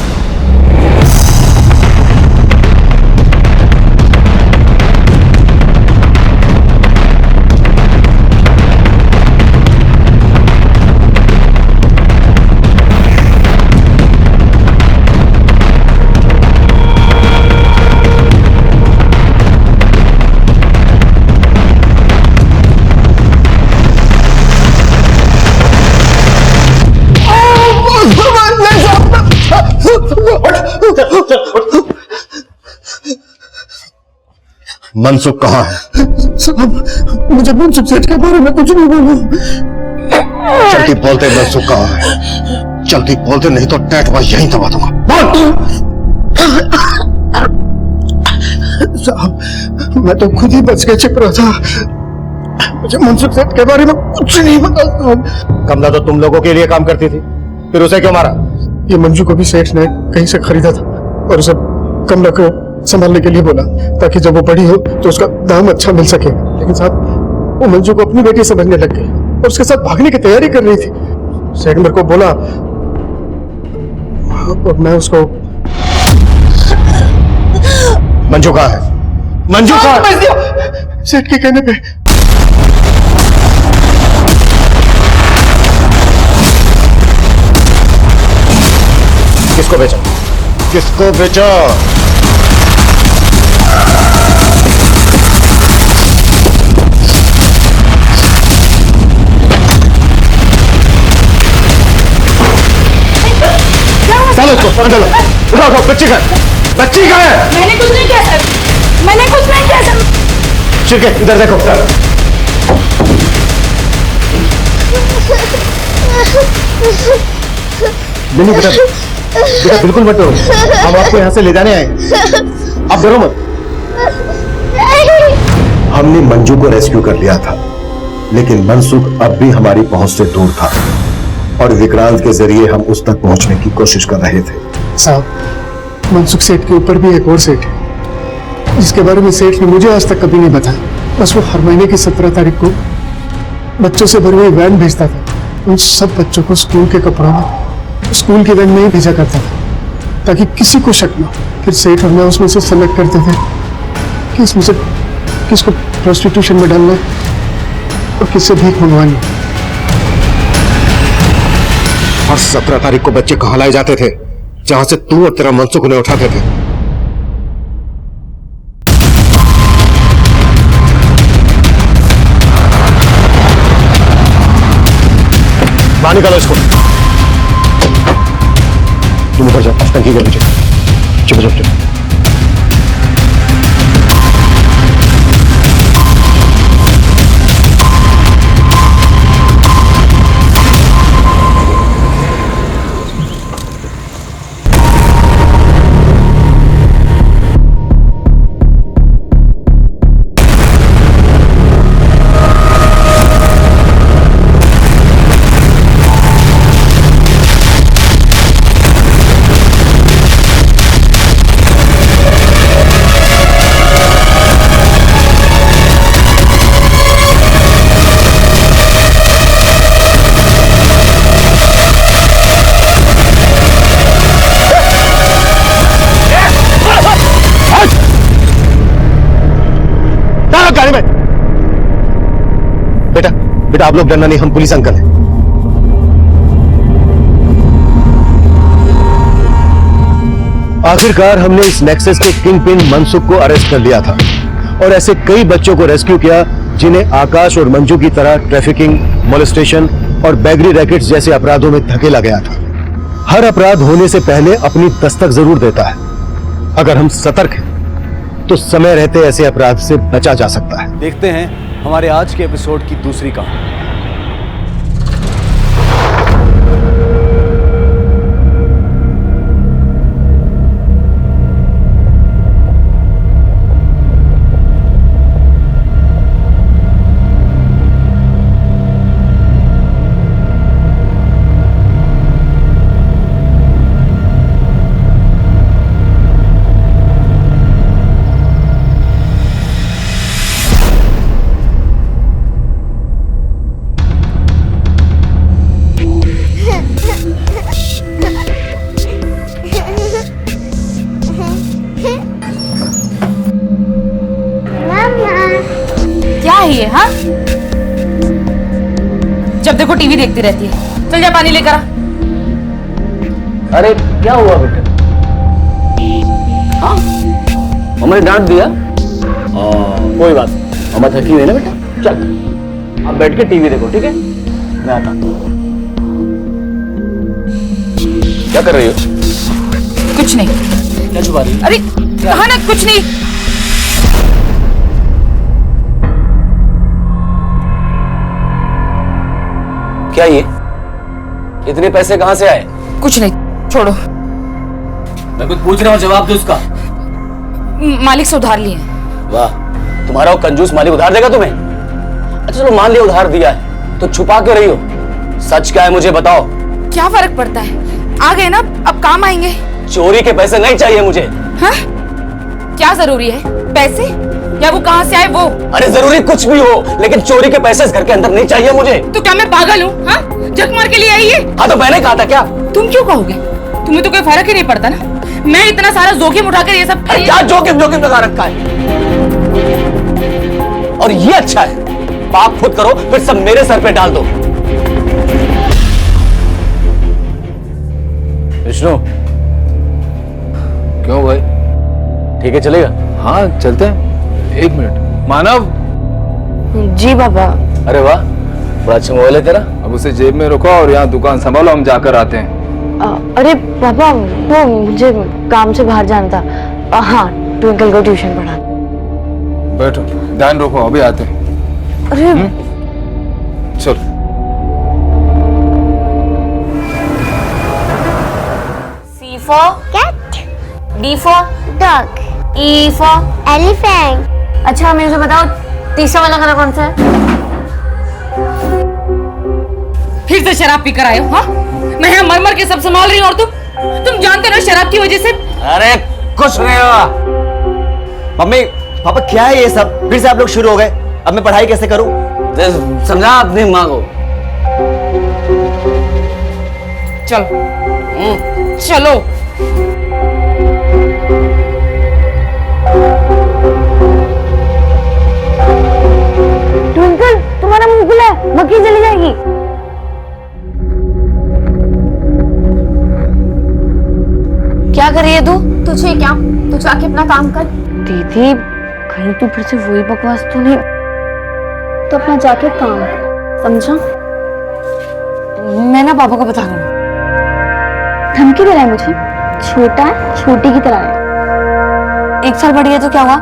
D: मनसुख कहाँ है?
J: साहब, मुझे मनसुख सेठ के बारे में कुछ नहीं बोलो।
D: जल्दी बोलते मनसुख कहाँ है? जल्दी बोलते, नहीं तो टैटवा यहीं दबा दूंगा। बोल।
J: साहब, मैं तो खुद ही बच के छिप रहा था। मुझे मनसुख सेठ के बारे में कुछ नहीं पता साहब।
D: कमला तो तुम लोगों के लिए काम करती थी, फिर उसे क्यों मारा?
J: ये मंजू को भी सेठ ने कहीं से खरीदा था और उसे कमला को संभालने के लिए बोला, ताकि जब वो बड़ी हो तो उसका दाम अच्छा मिल सके। लेकिन साहब, वो मंजू को अपनी बेटी समझने लग गई और उसके साथ भागने की तैयारी कर रही थी। सेठ मेरे को बोला और मैं उसको।
D: मंजू कहाँ है? मंजू कहाँ है?
J: सेठ के कहने पे।
D: किसको बेचा? किसको बेचा? चलो इसको चलो, उठाओ, बच्ची का है? बच्ची का है?
A: मैंने कुछ नहीं किया सर, मैंने कुछ नहीं किया सर।
D: ठीक है, इधर देखो। नहीं बेटा, बेटा बिल्कुल मत डरो, हम आपको यहाँ से ले जाने आए, आप डरो मत। हमने मंजू को रेस्क्यू कर लिया था, लेकिन मनसुख अब भी हमारी पहुंच से दूर था। और विक्रांत के जरिए हम उस तक पहुंचने की कोशिश कर रहे थे।
J: साहब, मनसुख सेठ के ऊपर भी एक और सेठ है जिसके बारे में सेठ ने मुझे आज तक कभी नहीं बताया। बस वो हर महीने की 17 तारीख को बच्चों से भरी हुई वैन भेजता था। उन सब बच्चों को स्कूल के कपड़ों में स्कूल की वैन में ही भेजा करता था ताकि किसी को शक न हो। फिर सेठ और मैं उसमें से सेलेक्ट करते थे कि इसमें से किसको प्रोस्टिट्यूशन में डालना है और किससे भीख मंगवानी।
D: और 17 तारीख को बच्चे कहाँ लाए जाते थे? जहां से तू और तेरा मनसुख उन्हें उठाते थे। बाहर निकालो इसको। तुम ऊपर जाओ, टंकी के नीचे। चुप चुप चुप। गाड़ी में। बेटा बेटा आप लोग डरना नहीं, हम पुलिस अंकल हैं। आखिरकार हमने इस नेक्सस के किंग पिन मनसुख को अरेस्ट कर लिया था और ऐसे कई बच्चों को रेस्क्यू किया जिन्हें आकाश और मंजू की तरह ट्रैफिकिंग, मोलेस्टेशन और बैगरी रैकेट्स जैसे अपराधों में धकेला गया था। हर अपराध होने से पहले अपनी दस्तक जरूर देता है। अगर हम सतर्क हैं तो समय रहते ऐसे अपराध से बचा जा सकता है।
K: देखते हैं हमारे आज के एपिसोड की दूसरी कहानी।
G: है हाँ? जब देखो टीवी देखती रहती है। चल जा पानी लेकर आ।
F: अरे क्या हुआ बेटा? हाँ मम्मा ने डांट दिया? कोई बात, मम्मा थकी हुई है ना बेटा। चल आप बैठ के टीवी देखो, ठीक है? मैं आता हूँ। क्या कर रही हो?
G: कुछ नहीं।
F: क्या छुपा रही हो?
G: अरे कहा ना कुछ नहीं।
F: क्या ये इतने पैसे कहां से आए?
G: कुछ नहीं, छोड़ो।
F: मैं कुछ पूछ रहा हूँ, जवाब दो उसका।
G: मालिक से उधार लिए।
F: वाह, तुम्हारा वो कंजूस मालिक उधार देगा तुम्हें? अच्छा चलो मान लिया उधार दिया है, तो छुपा क्यों रही हो? सच क्या है मुझे बताओ।
G: क्या फर्क पड़ता है, आ गए ना, अब काम आएंगे।
F: चोरी के पैसे नहीं चाहिए मुझे।
G: हाँ? क्या जरूरी है, पैसे या वो कहां से आए वो?
F: अरे जरूरी कुछ भी हो, लेकिन चोरी के पैसे इस घर के अंदर नहीं चाहिए मुझे।
G: तो क्या मैं पागल हूँ? हाँ? जग मार के लिए आई है?
F: हाँ तो मैंने कहा था क्या?
G: तुम क्यों कहोगे? तुम्हें तो कोई फर्क ही नहीं पड़ता ना। मैं इतना सारा जोखिम उठाकर ये सब।
F: अरे क्या जोखिम लगा रखा है? और ये अच्छा है, पाप खुद करो फिर सब मेरे सर पे डाल दो। विष्णु क्यों भाई, ठीक है चलेगा?
K: हाँ चलते हैं। एक मिनट मानव।
B: जी बाबा।
F: अरे वाह, बड़ा अच्छा मोबाइल है तेरा।
K: अब उसे जेब में रखो और यहाँ दुकान संभालो, हम जाकर आते हैं।
B: अरे पापा वो मुझे काम से बाहर जाना था। हाँ ट्विंकल को ट्यूशन पढ़ा।
K: बैठो, ध्यान रखो, अभी आते हैं।
B: अरे
K: चल।
B: C for cat, D for dog, E for elephant। अच्छा मेरे से बताओ तीसरा वाला कलर कौन सा है?
L: फिर से शराब पी कर आए हो? हाँ, मैं यहाँ मर मर के सब संभाल रही हूँ और तुम जानते हो ना शराब की वजह से।
M: अरे कुछ नहीं हुआ। मम्मी पापा क्या है ये सब? फिर से आप लोग शुरू हो गए। अब मैं पढ़ाई कैसे करूं? समझा अपनी माँ को।
L: चलो चलो।
B: ट्विंकल तुम्हारा मुंह खुला है, मक्खी चली जाएगी।
G: क्या कर रही है तू?
B: तुझे क्या, तू जाके अपना काम कर।
G: दीदी कहीं तू फिर से वही बकवास तो नहीं?
B: तो अपना जाके काम समझा?
G: मैं ना पापा को बता दूंगा।
B: धमकी दे रहा है मुझे? छोटा है, छोटी की तरह है।
G: 1 साल बढ़ी है तो क्या हुआ?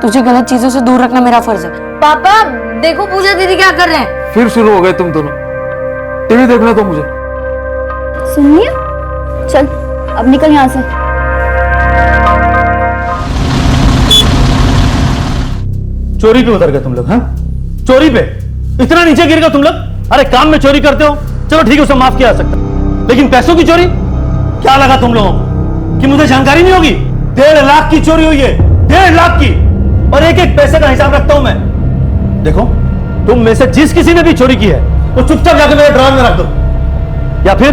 G: तुझे गलत चीजों से दूर रखना मेरा फर्ज है। पापा देखो पूजा दीदी क्या कर रहे हैं।
K: फिर शुरू हो गए तुम दोनों। टीवी देखना तो मुझे।
B: सुनिए, चल अब निकल यहाँ से।
N: चोरी पे उतर गए तुम लोग? हाँ, चोरी पे इतना नीचे गिर गए तुम लोग? अरे काम में चोरी करते हो, चलो ठीक है, उसे माफ किया जा सकता, लेकिन पैसों की चोरी क्या लगा तुम लोगों को कि मुझे जानकारी नहीं होगी? 1.5 लाख की चोरी हुई है, 1.5 लाख की, और एक एक पैसे का हिसाब रखता हूं मैं। देखो, तुम में से जिस किसी ने भी चोरी की है वो चुपचाप जाकर मेरे ड्रॉर में रख दो, या फिर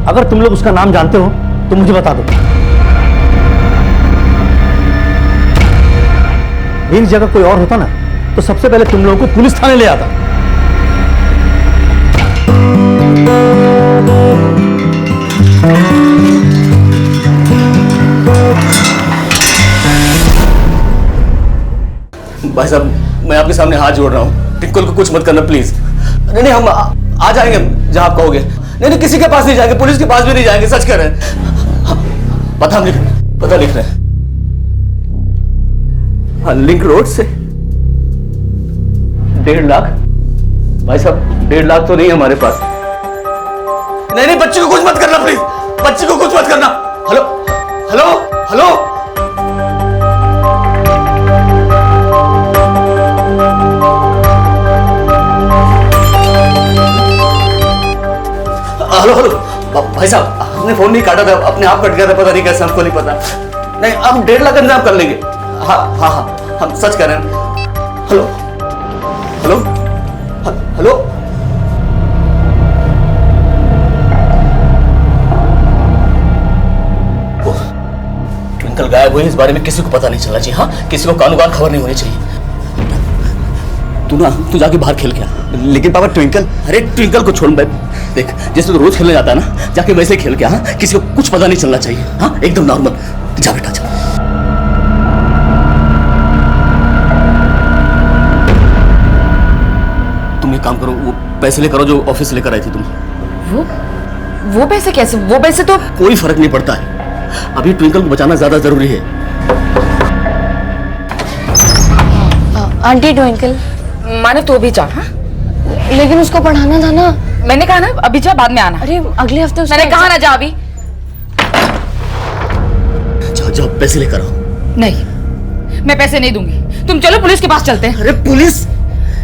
N: अगर तुम लोग उसका नाम जानते हो तो मुझे बता दो। मेरी जगह कोई और होता ना तो सबसे पहले तुम लोगों को पुलिस थाने ले आता।
E: भाई साहब, मैं आपके सामने हाथ जोड़ रहा हूँ, टिंकल को कुछ मत करना प्लीज। नहीं नहीं, हम आ जाएंगे जहां आप कहोगे। नहीं नहीं, किसी के पास नहीं जाएंगे, पुलिस के पास भी नहीं जाएंगे, सच कह रहे हैं। पता हम पता लिख रहे हैं। हाँ, लिंक रोड से 1.5 लाख। भाई साहब 1.5 लाख तो नहीं है हमारे पास। नहीं नहीं, बच्ची को कुछ मत करना प्लीज, बच्ची को कुछ मत करना। Hello hello hello, hello hello. भाई साहब हमने फोन नहीं काटा था, अपने आप कट गया था, पता नहीं कैसे, हमको नहीं पता। नहीं, हम 1.5 लाख इंतजाम कर लेंगे। हाँ हाँ हाँ, हम सच कह रहे हैं। Hello hello hello. ट्विंकल गायब हुई, इस बारे में किसी को पता नहीं चलना चाहिए। हाँ, किसी को कानून खबर नहीं होनी चाहिए। तू जाके बाहर खेल गया।
M: लेकिन पापा ट्विंकल।
E: अरे ट्विंकल को छोड़, मैं देख जैसे तो रोज खेलने जाता है ना, जाके वैसे खेल के। हाँ, किसी को कुछ पता नहीं चलना चाहिए। हाँ, एकदम नॉर्मल। जा बेटा जा। तुम एक काम करो, वो पैसे लेकर आओ जो ऑफिस से लेकर आई थी तुम।
L: वो पैसे कैसे? वो पैसे तो
E: कोई फर्क नहीं पड़ता है, अभी ट्विंकल को बचाना ज्यादा जरूरी है।
G: आंटी ट्विंकल,
L: माने तो भी जा। हाँ?
G: लेकिन उसको पढ़ाना था ना।
L: मैंने कहा ना अभी जा, बाद में आना।
G: अरे अगले हफ्ते
L: मैंने कहा ना जा अभी।
E: जाओ जाओ, पैसे लेकर आओ।
L: नहीं, मैं पैसे नहीं दूंगी। तुम चलो पुलिस के पास चलते हैं।
E: अरे पुलिस?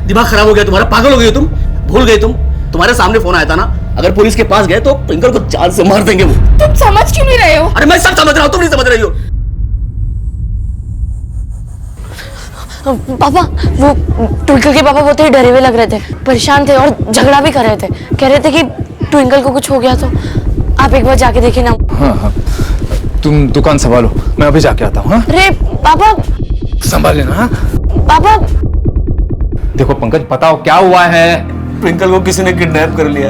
E: दिमाग खराब हो गया तुम्हारा? पागल हो गई तुम? भूल गई तुम? तुम्हारे सामने फोन आया था ना, अगर पुलिस के पास गए तो ट्विंकल को जान से मार देंगे वो।
L: तुम समझ क्यों नहीं रहे हो?
E: अरे मैं सब समझ रहा हूँ, तुम नहीं समझ रही हो।
G: पापा, वो ट्विंकल के पापा बहुत ही डरे हुए लग रहे थे, परेशान थे और झगड़ा भी कर रहे थे। कह रहे थे कि ट्विंकल को कुछ हो गया तो आप एक बार जाके देखिए ना।
K: हाँ हाँ, तुम दुकान संभालो, मैं अभी जाके आता हूँ। हाँ,
G: अरे पापा
K: संभाल लेना। हाँ
G: पापा।
K: देखो पंकज, बताओ क्या हुआ है?
E: ट्विंकल को किसी ने किडनैप कर लिया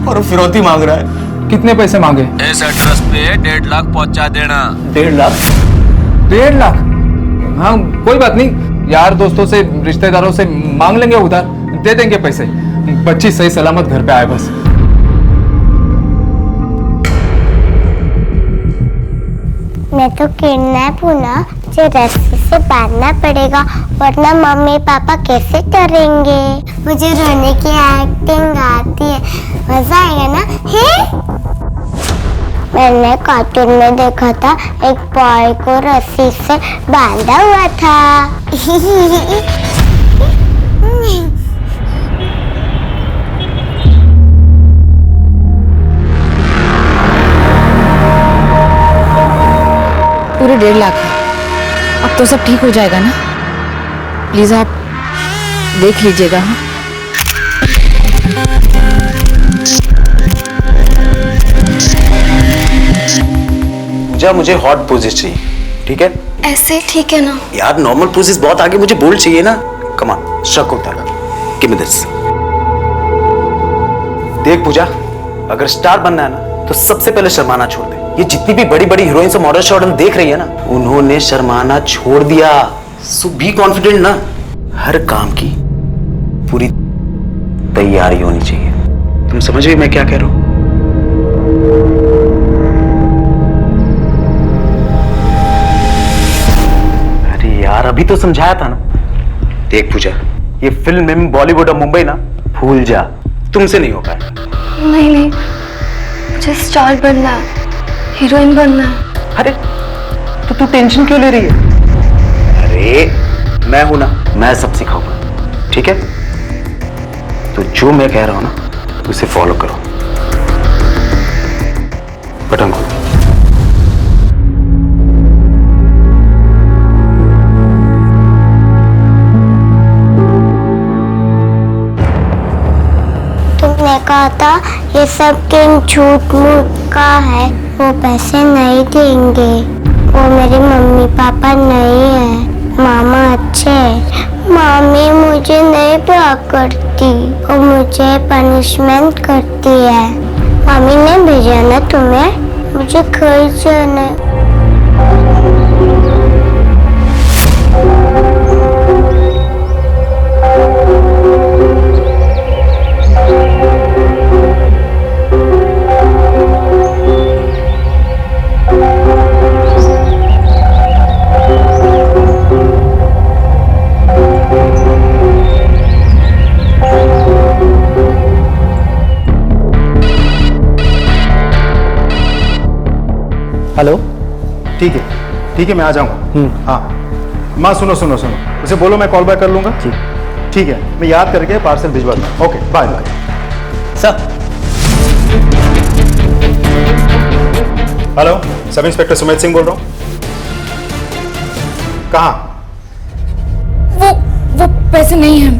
E: और वो फिरौती मांग रहा है।
K: कितने पैसे मांगे?
O: इस एड्रेस पे 1.5 लाख पहुंचा देना।
E: 1.5 लाख?
K: 1.5 लाख? हाँ कोई बात नहीं, यार दोस्तों से रिश्तेदारों से मांग लेंगे, उधार दे देंगे पैसे। बच्ची सही सलामत घर पे आए बस।
B: मैं तो किडनैप हूँ ना, मुझे रस्सी से बांधना पड़ेगा, वरना मम्मी पापा कैसे करेंगे। मुझे रोने की एक्टिंग आती है, मजा आएगा ना? है? मैंने कार्टून में देखा था, एक बॉय को रस्सी से बांधा हुआ था।
L: पूरे 1.5 लाख है। अब तो सब ठीक हो जाएगा ना? प्लीज आप देख लीजिएगा। हाँ,
M: पूजा मुझे हॉट पोजेस चाहिए, ठीक है?
B: ऐसे ठीक है ना?
M: यार नॉर्मल पोजेस बहुत आगे, मुझे बोल्ड चाहिए ना। कम ऑन, शक होता है। Give me this. देख पूजा, अगर स्टार बनना है ना तो सबसे पहले शर्माना छोड़ दे। ये जितनी भी बड़ी बड़ी हीरोइंस और मॉडल शॉट हम देख रही है ना, उन्होंने शर्माना छोड़ दिया। सो बी कॉन्फिडेंट ना। हर काम की पूरी तैयारी होनी चाहिए। तुम समझ गए मैं क्या कह रहा हूं? अरे यार अभी तो समझाया था ना। देख पूजा, ये फिल्म में बॉलीवुड और मुंबई ना भूल जा, तुमसे नहीं हो पाएगा।
B: नहीं नहीं, मुझे स्टार बनना है, हीरोइन बनना है।
M: अरे तो तू टेंशन क्यों ले रही है? अरे मैं हूं ना, मैं सब सिखाऊंगा, ठीक है? तो जो मैं कह रहा हूं ना उसे फॉलो करो। बटन खोलो।
B: तुमने कहा था ये सब गेम झूठ मूठ का है, वो पैसे नहीं देंगे। वो मेरे मम्मी पापा नहीं है, मामा अच्छे है। मामी मुझे नहीं प्यार करती और मुझे पनिशमेंट करती है। मामी ने भेजा ना तुम्हें, मुझे घर जाना है।
H: हेलो, ठीक है मैं आ जाऊंगा। हाँ माँ सुनो, उसे बोलो मैं कॉल बैक कर लूंगा। ठीक है, मैं याद करके पार्सल भिजवाता हूँ। Okay bye bye.
M: Sir.
H: Hello, sub inspector Sumit Singh बोल रहा हूँ। कहाँ?
L: वो पैसे नहीं है,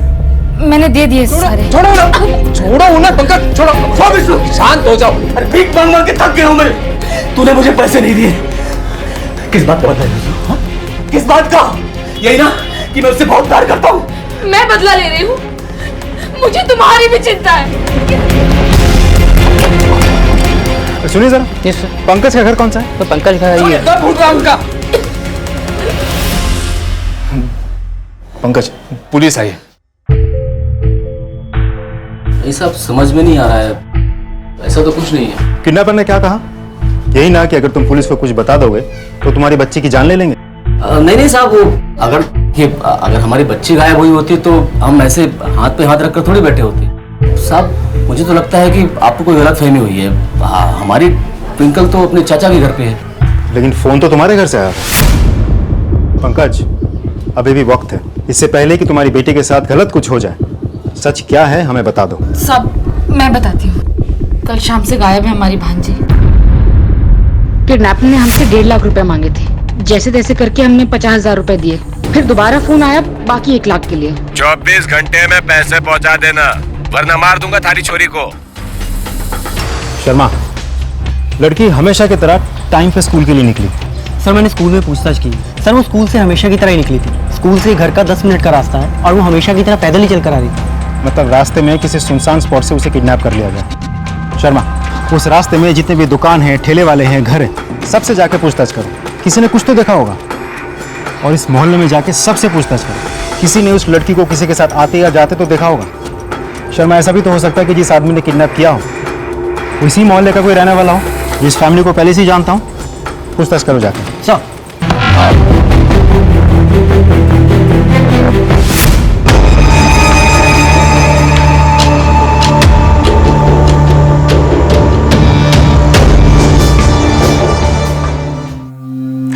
L: मैंने दे दिए सारे।
K: छोड़ो ना पंकज, छोड़ो। शांत हो जाओ। अरे भीख मांग मांग के थक गया हूं मैं। तूने मुझे पैसे नहीं दिए, किस बात का बदला ले रही हो? किस बात का? यही ना कि मैं उससे बहुत प्यार करता हूँ।
L: मैं बदला ले रही हूँ, मुझे तुम्हारी भी चिंता है।
H: सुनिए जरा, पंकज का घर कौन सा है?
M: तो पंकज का ही है।
K: घर ढूंढ रहा हूं उनका।
H: पंकज,
K: पुलिस आई है।
O: ये सब समझ में नहीं आ रहा है, ऐसा तो कुछ नहीं है।
H: किडनैपर ने क्या कहा? यही ना कि अगर तुम पुलिस को कुछ बता दोगे तो तुम्हारी बच्ची की जान ले लेंगे।
O: नहीं साहब, वो अगर हमारी बच्ची गायब हुई होती तो हम ऐसे हाथ पे हाथ रखकर थोड़ी बैठे होते। साहब मुझे तो लगता है कि आपको कोई गलतफहमी हुई है। हमारी ट्विंकल तो अपने चाचा के घर पे है।
H: लेकिन फोन तो तुम्हारे घर से आया था। पंकज, अभी भी वक्त है, इससे पहले कि तुम्हारी बेटी के साथ गलत कुछ हो जाए। सच क्या है हमें बता दो।
L: सब मैं बताती हूँ। कल शाम से गायब है हमारी भांजी। किडनैपर ने हमसे 1.5 लाख रुपए मांगे थे। जैसे तैसे करके हमने 50,000 रुपए दिए। फिर दोबारा फोन आया बाकी 1 लाख के लिए।
O: 24 घंटे में पैसे पहुंचा देना, वरना मार दूंगा थारी छोरी को।
H: शर्मा, लड़की हमेशा की तरह टाइम पे स्कूल के लिए निकली।
F: सर मैंने स्कूल में पूछताछ की। सर वो स्कूल से हमेशा की तरह ही निकली थी। स्कूल से घर का 10 मिनट का रास्ता है और वो हमेशा की तरह पैदल ही चल कर आ रही थी।
H: मतलब रास्ते में किसी सुनसान स्पॉट से उसे किडनैप कर लिया गया। शर्मा, उस रास्ते में जितने भी दुकान हैं, ठेले वाले हैं, घर हैं, सबसे जाके पूछताछ करो। किसी ने कुछ तो देखा होगा। और इस मोहल्ले में जाके सबसे पूछताछ करो, किसी ने उस लड़की को किसी के साथ आते या जाते तो देखा होगा। शर्मा, ऐसा भी तो हो सकता है कि जिस आदमी ने किडनैप किया हो इसी मोहल्ले का कोई रहने वाला हो, जिस फैमिली को पहले से ही जानता हूँ। पूछताछ करो जाके।
F: Sir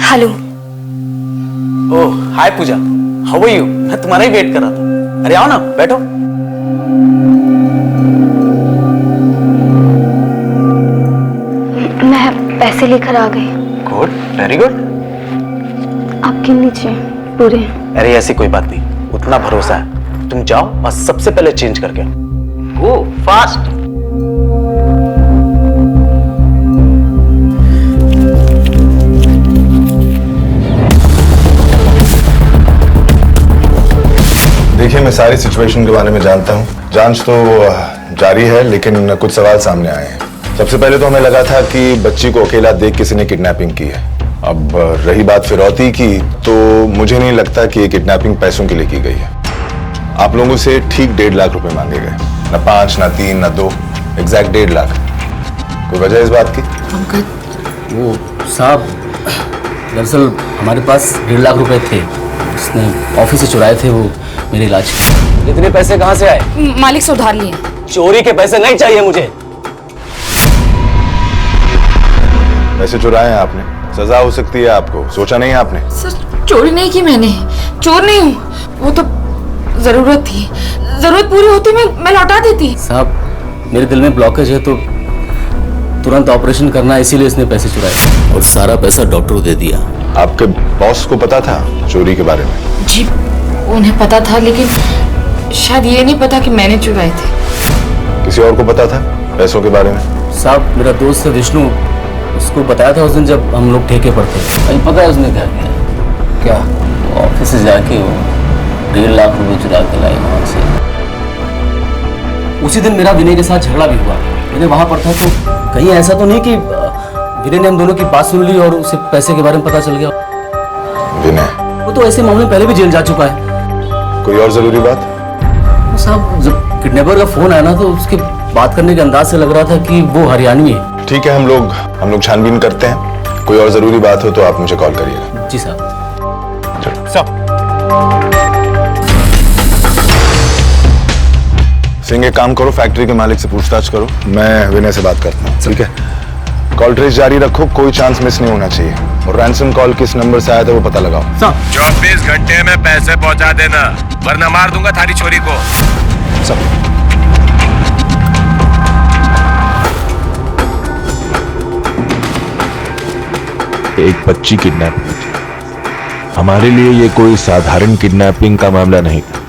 B: hello.
M: Oh hi Pooja, how are you? मैं तुम्हारा ही वेट कर रहा था। अरे आओ ना, बैठो।
B: मैं पैसे लेकर आ गई।
M: Good, very good.
A: आप गिन लीजिए पूरे।
M: अरे ऐसी कोई बात नहीं, उतना भरोसा है। तुम जाओ और सबसे पहले चेंज करके गो फास्ट।
H: देखिए, मैं सारी सिचुएशन के बारे में जानता हूँ। जांच तो जारी है, लेकिन कुछ सवाल सामने आए हैं। सबसे पहले तो हमें लगा था कि बच्ची को अकेला देख किसी ने किडनैपिंग की है। अब रही बात फिरौती की, तो मुझे नहीं लगता कि ये किडनैपिंग पैसों के लिए की गई है। आप लोगों से ठीक 1.5 लाख रुपए मांगे गए, न 5, न 3, न 2, एग्जैक्ट 1.5 लाख। कोई वजह इस बात की?
O: वो साहब, दरअसल हमारे पास 1.5 लाख रुपए थे, उसने ऑफिस से चुराए थे वो मेरे इलाज के।
M: इतने पैसे कहाँ से आए?
L: मालिक से उधार लिए।
M: चोरी के पैसे नहीं चाहिए मुझे।
H: पैसे चुराए हैं आपने, सजा हो सकती है आपको, सोचा नहीं आपने?
L: सर चोरी नहीं की मैंने, चोर नहीं हूँ। वो तो जरूरत थी, जरूरत पूरी होती मैं लौटा देती।
O: साहब, मेरे दिल में ब्लॉकेज है तो तुरंत ऑपरेशन करना है, इसीलिए इसने पैसे चुराए और सारा पैसा डॉक्टर को दे दिया।
H: आपके बॉस को पता था चोरी के बारे में?
L: जी उन्हें पता था, लेकिन शायद ये नहीं पता कि मैंने चुराए थे।
H: किसी और को पता था पैसों के बारे में?
O: साहब, मेरा दोस्त है विष्णु, उसको बताया था उस दिन जब हम लोग ठेके पर थे। कहीं पता है उसने क्या किया? क्या? ऑफिस से जाके वो 1.5 लाख रुपए चुरा के लाई वहां से। उसी दिन मेरा विनय के साथ झगड़ा भी हुआ। विनय वहां पर था, तो कहीं ऐसा तो नहीं कि विनय ने हम दोनों की बात सुन ली और उसे पैसे के बारे में पता चल गया?
H: विनय?
O: वो तो ऐसे मामले पहले भी जेल जा चुका है।
H: कोई और जरूरी बात?
O: साहब, जब किडनैपर का फोन आया ना, तो उसके बात करने के अंदाज से लग रहा था कि वो हरियाणवी है।
H: ठीक है, हम लोग छानबीन करते हैं। कोई और जरूरी बात हो तो आप मुझे कॉल करिएगा।
O: जी साहब।
H: सिंह, एक काम करो, फैक्ट्री के मालिक से पूछताछ करो, मैं विनय से बात करता हूँ। ठीक है, कॉल ट्रेस जारी रखो, कोई चांस मिस नहीं होना चाहिए। और रैंसम कॉल किस नंबर से आया था वो पता लगाओ।
P: 24 घंटे में पैसे पहुंचा देना, वरना मार दूंगा थारी छोरी को।
Q: एक बच्ची किडनैप हुई थी। हमारे लिए ये कोई साधारण किडनैपिंग का मामला नहीं था।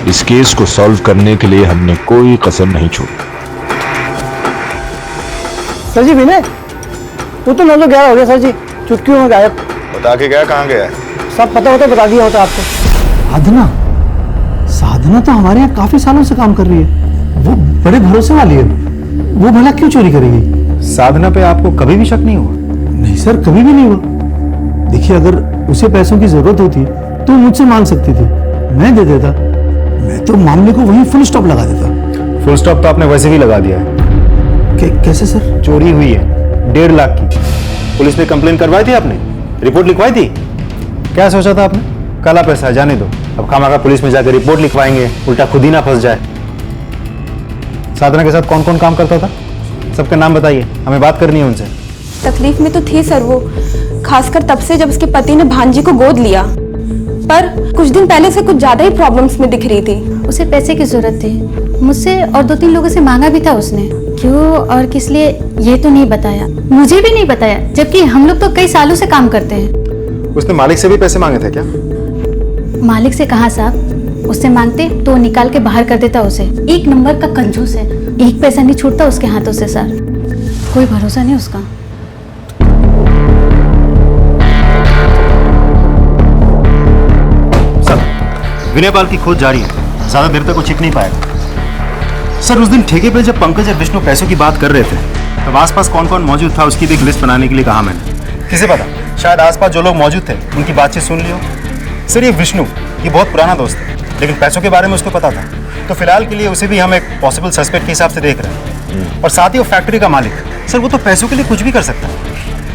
Q: इस केस को सॉल्व करने के लिए हमने कोई कसर नहीं छोड़ी।
F: सर जी, विनय वो तो 911 हो गया सर जी, चुटकियों में गायब।
H: बता के गया कहाँ गया है?
F: सब पता होता बता दिया होता आपको। साधना तो हमारे यहाँ काफी सालों से काम कर रही है, वो बड़े भरोसे वाली है। वो भला क्यों चोरी करेगी?
J: साधना पे आपको कभी भी शक नहीं हुआ?
F: नहीं सर, कभी भी नहीं हुआ। देखिए, अगर उसे पैसों की जरूरत होती तो मुझसे मांग सकती थी, मैं दे देता। मैं तो मामले को वहीं फुल स्टॉप लगा देता।
J: फुल स्टॉप तो आपने वैसे भी लगा दिया है।
F: कैसे सर?
J: चोरी हुई है 1.5 लाख की। पुलिस में कंप्लेन करवाई थी आपने? रिपोर्ट लिखवाई थी? क्या सोचा था आपने? काला पैसा, जाने दो। अब खामखा पुलिस में जाकर रिपोर्ट लिखवाएंगे, उल्टा खुद ही ना फंस जाए। साधना के साथ कौन कौन काम करता था? सबके नाम बताइए, हमें बात करनी है उनसे।
A: तकलीफ में तो थी सर वो, खासकर तब से जब उसके पति ने भांजी को गोद लिया। पर कुछ दिन पहले से कुछ ज्यादा ही प्रॉब्लम्स में दिख रही थी।
G: उसे पैसे की जरूरत थी, मुझसे और 2-3 लोगों से मांगा भी था उसने। क्यों और किस लिए ये तो नहीं बताया, मुझे भी नहीं बताया, जबकि हम लोग तो कई सालों से काम करते हैं।
J: उसने मालिक से भी पैसे मांगे थे क्या?
G: मालिक से कहा साहब, उससे मांगते तो निकाल के बाहर कर देता उसे। एक नंबर का कंजूस है, एक पैसा नहीं छूटता उसके हाथों से सर, कोई भरोसा नहीं उसका।
J: विनय पाल की खोज जारी है, ज्यादा देर तक वो छिप नहीं पाएगा। सर, उस दिन ठेके पे जब पंकज और विष्णु पैसों की बात कर रहे थे, तब आसपास कौन कौन मौजूद था उसकी भी एक लिस्ट बनाने के लिए कहा मैंने। किसे पता, शायद आसपास जो लोग मौजूद थे उनकी बातचीत सुन लियो। सर, ये विष्णु ये बहुत पुराना दोस्त है, लेकिन पैसों के बारे में उसको पता था, तो फिलहाल के लिए उसे भी हम एक पॉसिबल सस्पेक्ट के हिसाब से देख रहे हैं। और साथ ही वो फैक्ट्री का मालिक, सर वो तो पैसों के लिए कुछ भी कर सकता है।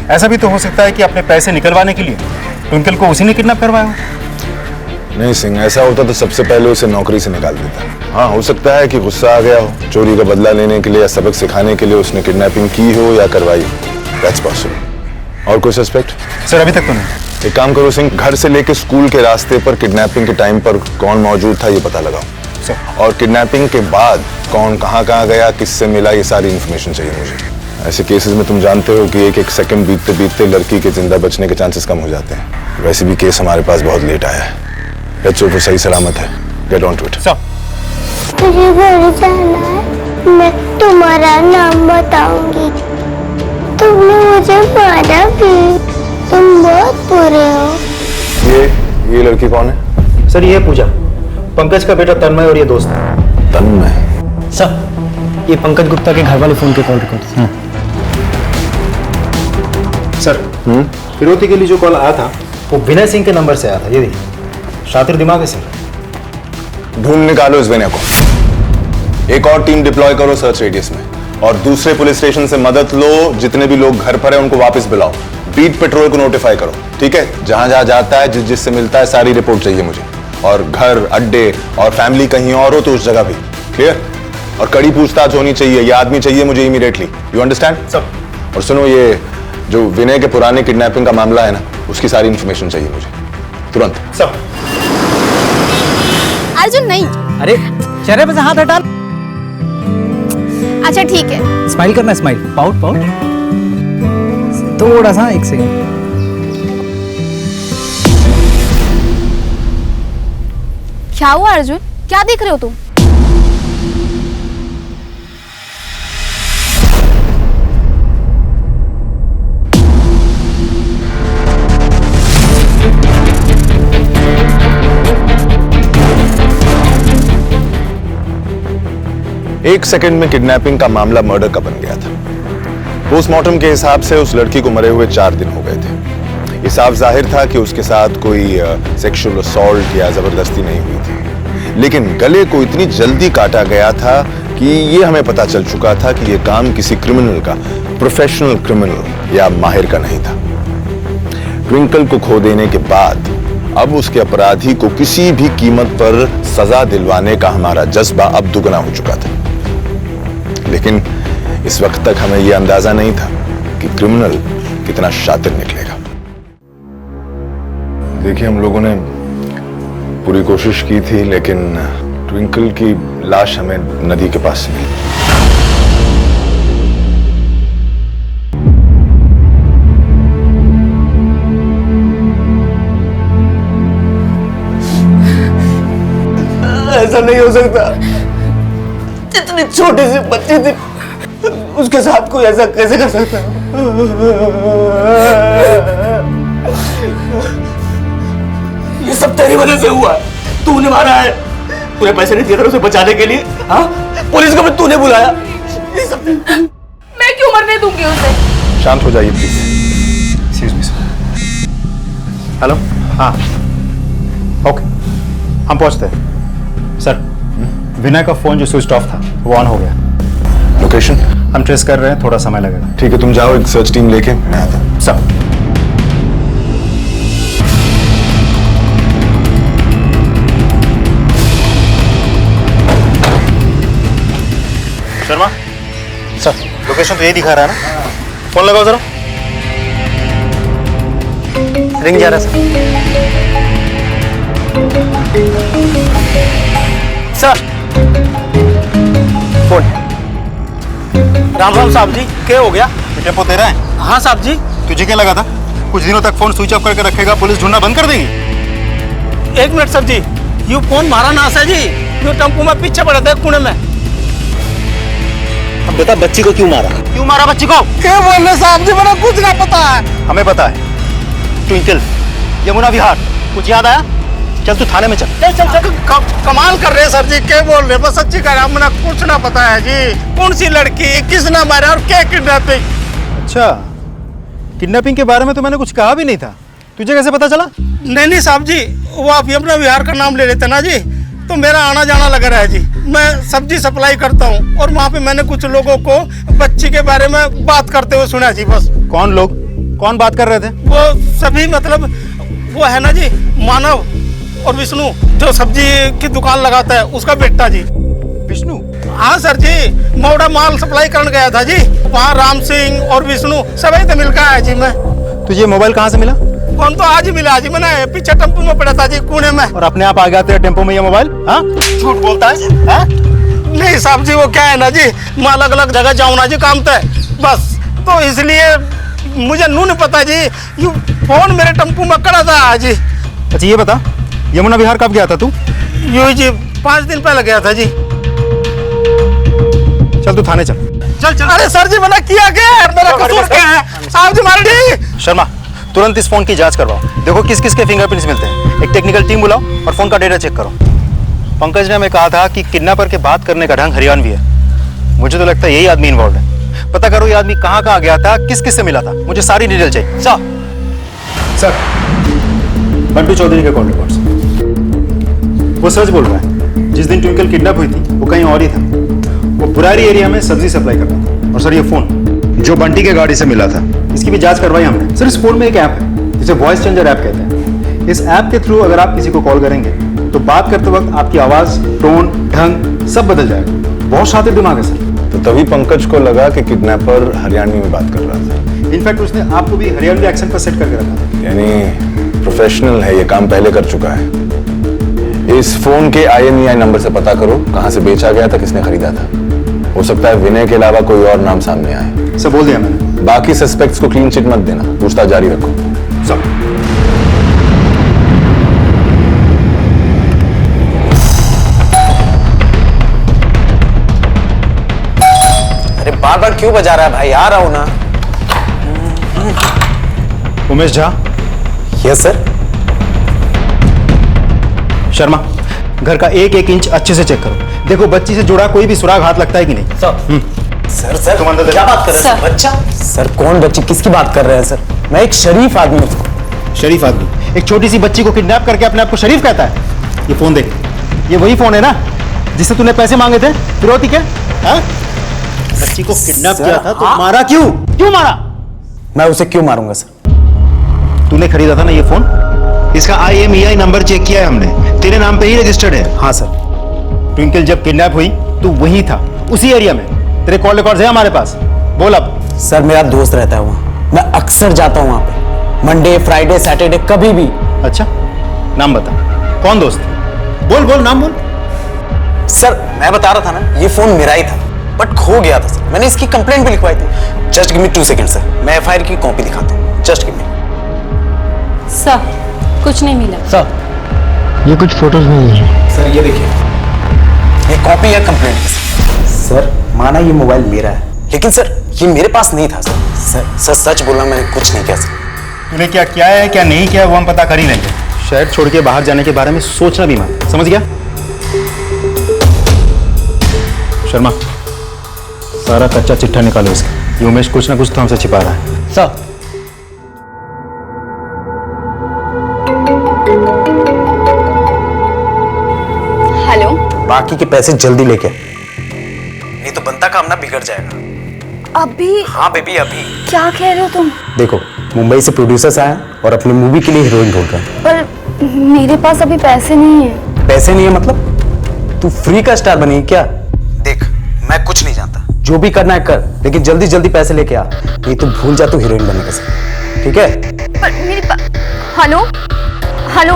J: ऐसा भी तो हो सकता है कि अपने पैसे निकलवाने के लिए ट्विंकल को उसी ने किडनैप करवाया हो।
H: नहीं सिंह, ऐसा होता तो सबसे पहले उसे नौकरी से निकाल देता। हाँ, हो सकता है कि गुस्सा आ गया हो, चोरी का बदला लेने के लिए या सबक सिखाने के लिए उसने किडनैपिंग की हो या करवाई हो। That's possible. और कोई सस्पेक्ट?
J: सर, अभी तक तो नहीं।
H: एक काम करो सिंह, घर से लेके स्कूल के रास्ते पर किडनैपिंग के टाइम पर कौन मौजूद था ये पता लगाओ। और किडनैपिंग के बाद कौन कहाँ गया, किससे मिला, ये सारी इन्फॉर्मेशन चाहिए मुझे। ऐसे केसेस में तुम जानते हो कि एक सेकंड बीतते बीतते लड़की के जिंदा बचने के चांसेस कम हो जाते हैं। वैसे भी केस हमारे पास बहुत लेट आया है। लेट्स होप वो सही सलामत है। Get on to it.
B: मुझे घर जाना है, मैं तुम्हारा नाम बताऊंगी। तुमने मुझे मारा भी, तुम बहुत बुरे हो।
H: ये लड़की कौन है?
J: सर ये पूजा, पंकज का बेटा तन्मय और ये दोस्त है।
H: तन्मय?
J: सर ये पंकज गुप्ता के घर वाले फोन के कॉल रिकॉर्ड। सर फिरौती के लिए जो कॉल आया था वो विनय सिंह के नंबर से आया था। ये देखिए, शातिर दिमाग है सर।
H: ढूंढ निकालो इस विनय को। एक और टीम डिप्लॉय करो सर्च रेडियस में, और दूसरे पुलिस स्टेशन से मदद लो। जितने भी लोग घर पर हैं उनको वापस बुलाओ। बीट पेट्रोल को नोटिफाई करो, ठीक है? जहां जहां जाता है, जिस जिससे मिलता है, सारी रिपोर्ट चाहिए मुझे। और घर, अड्डे और फैमिली कहीं और हो तो उस जगह भी। क्लियर? और कड़ी पूछताछ होनी चाहिए। ये आदमी चाहिए मुझे इमीडिएटली। You understand? सब। और सुनो, ये जो विनय के पुराने किडनैपिंग का मामला है ना, उसकी सारी इंफॉर्मेशन चाहिए मुझे तुरंत।
J: सब।
R: अर्जुन नहीं।
F: अरे चेहरे पे से हाथ हटा।
R: अच्छा ठीक है।
F: स्माइल करना, स्माइल, पाउट पाउट, थोड़ा सा, एक सेकंड।
R: क्या हुआ अर्जुन, क्या देख रहे हो तुम?
H: एक सेकंड में किडनैपिंग का मामला मर्डर का बन गया था। पोस्टमार्टम के हिसाब से उस लड़की को मरे हुए 4 दिन हो गए थे। ये साफ जाहिर था कि उसके साथ कोई सेक्सुअल असॉल्ट या जबरदस्ती नहीं हुई थी, लेकिन गले को इतनी जल्दी काटा गया था कि ये हमें पता चल चुका था कि यह काम किसी क्रिमिनल का, प्रोफेशनल क्रिमिनल या माहिर का नहीं था। ट्विंकल को खो देने के बाद अब उसके अपराधी को किसी भी कीमत पर सजा दिलवाने का हमारा जज्बा अब दुगना हो चुका था। लेकिन इस वक्त तक हमें यह अंदाजा नहीं था कि क्रिमिनल कितना शातिर निकलेगा। देखिए, हम लोगों ने पूरी कोशिश की थी, लेकिन ट्विंकल की लाश हमें नदी के पास से मिली।
K: ऐसा नहीं हो सकता। इतनी छोटी सी बच्ची थी, उसके साथ कोई ऐसा कैसे कर सकता है? ये सब तेरी वजह से हुआ है। तूने मारा है। तूने पैसे नहीं दिए थे उसे बचाने के लिए? हाँ, पुलिस को भी तूने बुलाया। ये सब
L: मैं क्यों मरने दूंगी उसे?
H: शांत हो जाइए please.
J: Excuse me sir. Hello, हाँ ओके, हम पहुंचते हैं सर। विनय का फोन जो स्विच ऑफ था वो ऑन हो गया।
H: लोकेशन
J: हम ट्रेस कर रहे हैं, थोड़ा समय लगेगा।
H: ठीक है, तुम जाओ, एक सर्च टीम लेके मैं आता हूं।
J: सर। शर्मा सर, लोकेशन तो यही दिखा रहा है ना? फोन लगाओ जरा। रिंग जा रहा है सर। फोन।
I: राम राम साहब जी, क्या हो गया?
J: टेम्पो तेरा है?
I: हाँ साहब जी।
J: तुझे क्या लगा था कुछ दिनों तक फोन स्विच ऑफ करके रखेगा, पुलिस ढूंढना बंद कर देगी?
I: 1 minute sir ji, you phone मारा ना सर जी, यू टेम्पो में पीछे पड़ा था कुएं में।
J: अब बता, बच्ची को क्यों मारा?
I: क्यों मारा बच्ची को? क्या बोल रहे साहब जी, मैंने कुछ ना पता है।
J: हमें पता है। ट्विंकल, यमुना विहार, कुछ याद आया? चल तू थाने में चल।
I: चल चल चल। कमाल कर रहे हैं सर जी, क्या बोल रहे हैं? बस सच्ची कह रहा हूं, मुझे कुछ ना पता है जी। कौन सी लड़की, किसने मारा और क्या किडनैपिंग?
J: अच्छा, किडनैपिंग के बारे में तो मैंने कुछ कहा भी नहीं था, तुझे कैसे पता चला?
I: नहीं साहब जी, वो आप यमुना विहार का नाम ले लेते ना जी, तो मेरा आना जाना लगा रहा है जी। मैं सब्जी सप्लाई करता हूँ और वहाँ पे मैंने कुछ लोगों को बच्ची के बारे में बात करते हुए सुना जी। बस।
J: कौन लोग, कौन बात कर रहे थे?
I: वो सभी, मतलब वो है ना जी, मानव और विष्णु, जो सब्जी की दुकान लगाता है, उसका बेटा जी।
J: विष्णु?
I: हाँ सर जी, मोड़ा माल सप्लाई करने गया था जी। वहाँ राम सिंह और विष्णु सभी तो मिलकर आया जी। मैं
J: तुझे मोबाइल कहाँ से मिला?
I: फोन तो आज ही मिला जी, मैंने पीछे टेम्पो में पड़ा था जी, कुएं में।
J: और अपने आप आ गया तेरे टेम्पो में ये मोबाइल? हाँ, झूठ बोलता है? हाँ?
I: नहीं साहब जी, वो क्या है ना जी, मैं अलग अलग जगह जाऊँ ना जी काम पे, बस तो इसलिए मुझे नू नहीं पता जी, ये फोन मेरे टम्पू में कड़ा था आज। अच्छा ये बता, यमुना विहार कब गया था तू? यू जी 5 दिन पहले गया था जी। चल तू थाने चल। चल चल। अरे सर जी मैंने किया क्या? मेरा कसूर क्या है? आप जी मार शर्मा, तुरंत इस फोन की जांच करवाओ, देखो किस किस के फिंगरप्रिंट्स मिलते हैं। एक टेक्निकल टीम बुलाओ और फोन का डेटा चेक करो। पंकज ने हमें कहा था कि किडनैपर के बात करने का ढंग हरियाणवी है। मुझे तो लगता है यही आदमी इन्वॉल्व है। पता करो ये आदमी कहाँ कहाँ गया था, किस किस से मिला था, मुझे सारी डिटेल चाहिए। सर, बंटू चौधरी के कॉल रिकॉर्ड्स। वो सच बोल रहा है, जिस दिन ट्विंकल किडनैप हुई थी वो कहीं और ही था। वो बुरारी एरिया में सब्जी सप्लाई कर रहा था। और सर ये फोन जो बंटी के गाड़ी से मिला था, इसकी भी जांच करवाई हमने। सर इस फोन में एक ऐप है जिसे वॉइस चेंजर ऐप कहते हैं। इस ऐप के थ्रू अगर आप किसी को कॉल करेंगे तो बात करते वक्त आपकी आवाज, टोन, ढंग सब बदल जाएगा। बहुत शातिर दिमाग है सर।
Q: तो तभी पंकज को लगा कि किडनैपर हरियाणवी में बात कर रहा था।
I: इनफैक्ट उसने आपको भी हरियाणवी एक्सेंट पर सेट करके रखा था।
Q: यानी प्रोफेशनल है, ये काम पहले कर चुका है। इस फोन के IMEI नंबर से पता करो कहां से बेचा गया था, किसने खरीदा था। हो सकता है विनय के अलावा कोई और नाम सामने आए।
I: सब बोल दिया मैंने।
Q: बाकी सस्पेक्ट्स को क्लीन चिट मत देना, पूछताछ जारी रखो।
I: सब।
M: अरे बार बार क्यों बजा रहा है भाई? आ रहा हूं ना।
I: उमेश झा।
M: Yes sir.
I: शर्मा, घर का एक एक इंच अच्छे से चेक करो, देखो बच्ची से जुड़ा कोई भी सुराग हाथ लगता है कि नहीं।
M: सर सर तुम अंदर क्या बात कर रहे हैं? बच्चा? सर कौन बच्ची, किसकी बात कर रहे हैं सर? मैं एक शरीफ आदमी हूँ।
I: शरीफ आदमी एक छोटी सी बच्ची को किडनैप करके अपने आप को शरीफ कहता है? ये फोन देख, ये वही फोन है ना जिससे तूने पैसे मांगे थे फिरौती के? बच्ची को किडनैप किया था तो मारा क्यों? क्यों मारा?
M: मैं उसे क्यों मारूंगा सर?
I: तूने खरीदा था ना ये फोन, इसका IMEI नंबर चेक किया है हमने, तेरे नाम पे ही रजिस्टर्ड है। हाँ सर। ट्विंकल जब किडनैप हुई तो वही था, उसी एरिया में। तेरे कॉल रिकॉर्ड्स है हमारे पास, बोल अब।
M: सर मेरा दोस्त रहता है वहाँ, मैं अक्सर जाता हूँ वहाँ पे, मंडे, फ्राइडे, सैटरडे, कभी भी।
I: अच्छा, नाम बता, कौन दोस्त? बोल बोल, नाम बोल।
M: सर मैं बता रहा था ना, ये फोन मेरा ही था बट खो गया था सर। मैंने इसकी कंप्लेंट भी लिखवाई थी। Just give me 2 second sir, मैं FIR की कॉपी दिखाता हूँ। Just give me.
G: सर कुछ नहीं मिला।
J: सर ये कुछ फोटोज नहीं है।
M: सर ये देखिए, ये कॉपी है कंप्लेंट की। सर माना ये मोबाइल मेरा है, लेकिन सर ये मेरे पास नहीं था सर। सर सच बोला, मैंने कुछ नहीं किया सर।
I: तूने क्या किया है क्या नहीं किया वो हम पता कर ही लेंगे। शहर छोड़ के बाहर जाने के बारे में सोचना भी मत, समझ गया? शर्मा, सारा कच्चा चिट्ठा निकालो इसका। ये उमेश कुछ ना कुछ तो हमसे छिपा रहा है।
J: Sir
R: hello.
M: बाकी के पैसे जल्दी लेके, नहीं तो बनता काम ना बिगड़ जाएगा।
R: अभी?
M: हाँ बेबी अभी।
R: क्या कह रहे हो तुम?
M: देखो मुंबई से प्रोड्यूसर्स आए और अपनी मूवी के लिए हीरोइन ढूंढ रहे हैं।
R: पर मेरे पास अभी पैसे नहीं है।
M: पैसे नहीं है मतलब? तू फ्री का स्टार बनी क्या? देख मैं कुछ नहीं जानता, जो भी करना है कर, लेकिन जल्दी जल्दी पैसे लेके आ, नहीं तो भूल जा तू हीरोइन बनने का। ठीक है?
R: पर मेरे हेलो हेलो।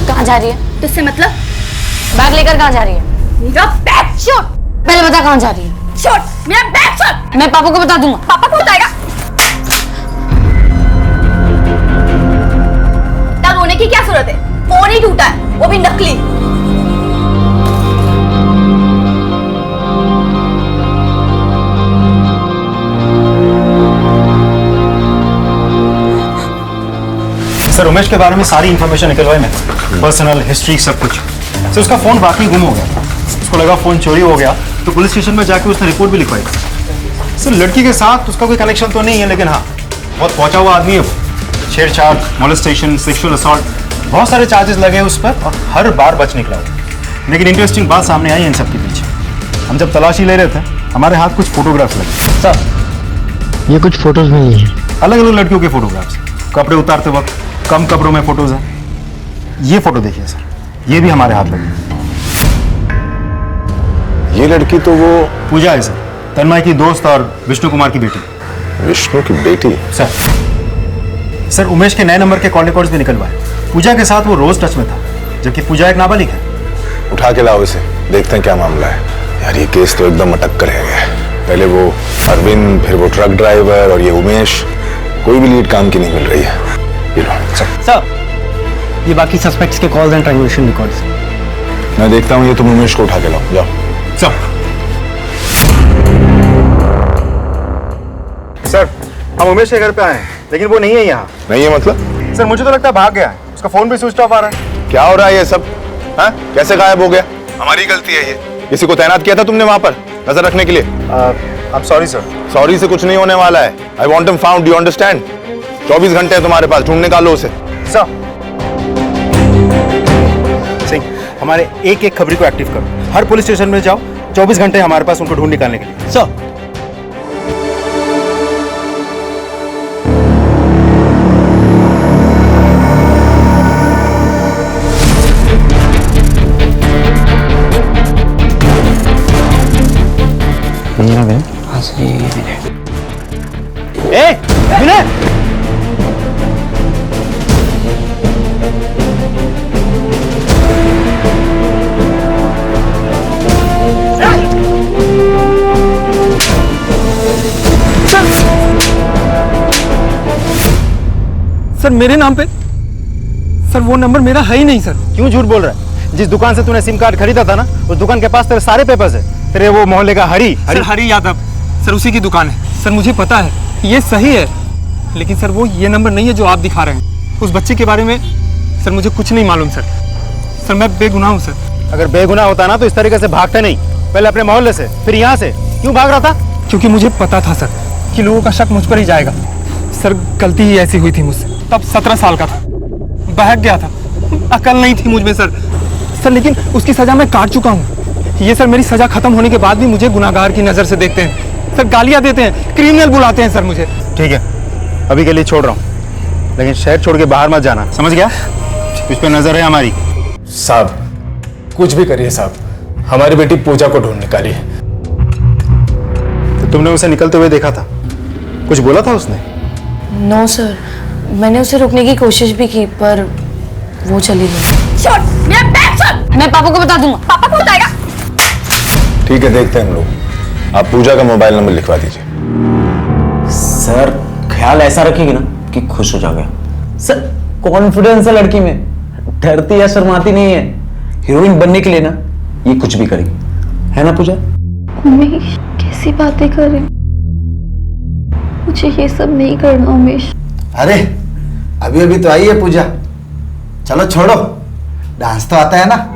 G: कहाँ जा रही है?
R: तुझसे मतलब?
G: बैग लेकर कहाँ जा रही है?
R: मेरा बैग छोड़।
G: पहले बता कहाँ जा रही है?
R: छोड़ मेरा बैग छोड़।
G: मैं पापा को बता दूंगा।
R: पापा को बताएगा? तब रोने की क्या जरूरत है? फोन ही टूटा है, वो भी नकली।
I: सर उमेश के बारे में सारी इंफॉर्मेशन निकलवाई मैंने, पर्सनल हिस्ट्री सब कुछ। सर उसका फोन वाकई गुम हो गया, उसको लगा फोन चोरी हो गया तो पुलिस स्टेशन में जाके उसने रिपोर्ट भी लिखवाई। सर लड़की के साथ उसका कोई कनेक्शन तो नहीं है, लेकिन हाँ बहुत पहुंचा हुआ आदमी है वो। छेड़छाड़, मोलेस्टेशन, सेक्सुअल असॉल्ट, बहुत सारे चार्जेस लगे उस पर और हर बार बच निकला वो। लेकिन इंटरेस्टिंग बात सामने आई इन सब के पीछे। हम जब तलाशी ले रहे थे हमारे हाथ कुछ फोटोग्राफ्स लगे।
J: सर ये कुछ फोटोज नहीं है।
I: अलग अलग लड़कियों के फोटोग्राफ्स, कपड़े उतारते वक्त, कम कपड़ों में फोटोज हैं। ये फोटो देखिए सर, ये भी हमारे हाथ लगी।
Q: ये लड़की तो वो
I: पूजा है सर, तन्मय की दोस्त और विष्णु कुमार की बेटी।
Q: विष्णु की बेटी?
I: सर
J: सर उमेश के नए नंबर के कॉल रिकॉर्ड्स भी निकलवाए। पूजा के साथ वो रोज टच में था, जबकि पूजा एक नाबालिग है।
Q: उठा के लाओ इसे, देखते हैं क्या मामला है। यार ये केस तो एकदम अटक कर रह गया है। पहले वो अरविंद, फिर वो ट्रक ड्राइवर और ये उमेश, कोई भी लीड काम की नहीं मिल रही है। ये लो
F: सर, ये बाकी सस्पेक्ट्स के कॉल्स एंड ट्रांजैक्शन रिकॉर्ड्स।
Q: मैं देखता हूँ, ये तुम उमेश को उठा के लाओ, जाओ।
J: सर हम उमेश के घर पे आए हैं, लेकिन वो नहीं है यहाँ।
Q: नहीं है मतलब?
J: सर मुझे तो लगता है भाग गया है, उसका फोन भी स्विच ऑफ आ रहा है।
Q: क्या हो रहा है ये सब? हाँ? कैसे गायब हो गया? हमारी गलती है ये। किसी को तैनात किया था तुमने वहां पर नजर रखने के लिए?
J: I am sorry sir.
Q: Sorry से कुछ नहीं होने वाला है। I want him found, you understand? 24 घंटे है तुम्हारे पास, ढूंढ निकालो उसे।
J: सर सिंह, हमारे एक एक खबरी को एक्टिव करो। हर पुलिस स्टेशन में जाओ, 24 घंटे हमारे पास उनको ढूंढ निकालने के लिए।
F: सर विनय!
J: सर मेरे नाम पे? सर वो नंबर मेरा है ही नहीं सर।
H: क्यों झूठ बोल रहा है? जिस दुकान से तूने सिम कार्ड खरीदा था ना, उस दुकान के पास तेरे सारे पेपर्स है। तेरे वो मोहल्ले का
J: हरी यादव, सर उसी की दुकान है। सर मुझे पता है ये सही है, लेकिन सर वो ये नंबर नहीं है जो आप दिखा रहे हैं। उस बच्चे के बारे में सर मुझे कुछ नहीं मालूम सर। सर मैं बेगुनाह हूँ सर।
H: अगर बेगुनाह होता ना तो इस तरीके से भागता नहीं, पहले अपने मोहल्ले से फिर यहाँ से। क्यों भाग रहा था?
J: क्योंकि मुझे पता था सर कि लोगों का शक मुझ पर ही जाएगा। सर गलती ही ऐसी हुई थी मुझसे। तब 17 साल का था, बहक गया था, अकल नहीं थी मुझ में सर। लेकिन उसकी सजा मैं काट चुका हूँ। ये सर मेरी सजा खत्म होने के बाद भी मुझे गुनाहगार की नजर से देखते हैं सर, गालियां देते हैं, क्रिमिनल बुलाते हैं सर मुझे।
H: ठीक है, अभी के लिए छोड़ रहा हूँ, लेकिन शहर छोड़ के बाहर मत जाना, समझ गया? कुछ पे नजर है हमारी।
S: साहब कुछ भी करिए साहब, हमारी बेटी पूजा को ढूंढ निकालिए।
H: तो तुमने उसे निकलते हुए देखा था? कुछ बोला था उसने?
L: नो सर, मैंने उसे रोकने की कोशिश भी की पर वो चली गई। मैं पापा को बता दूंगा। पापा को बताएगा?
Q: ठीक है, देखते हैं हम लोग। आप पूजा का मोबाइल नंबर लिखवा दीजिए।
M: सर ख्याल ऐसा रखेगी ना कि खुश हो जाओगे। सर कॉन्फिडेंस है लड़की में, डरती या शर्माती नहीं है। हीरोइन बनने के लिए ना ये कुछ भी करेगी, है ना पूजा?
T: उमेश कैसी बातें कर रहे, मुझे ये सब नहीं करना उमेश।
U: अरे अभी अभी तो आई है पूजा, चलो छोड़ो, डांस तो आता है ना।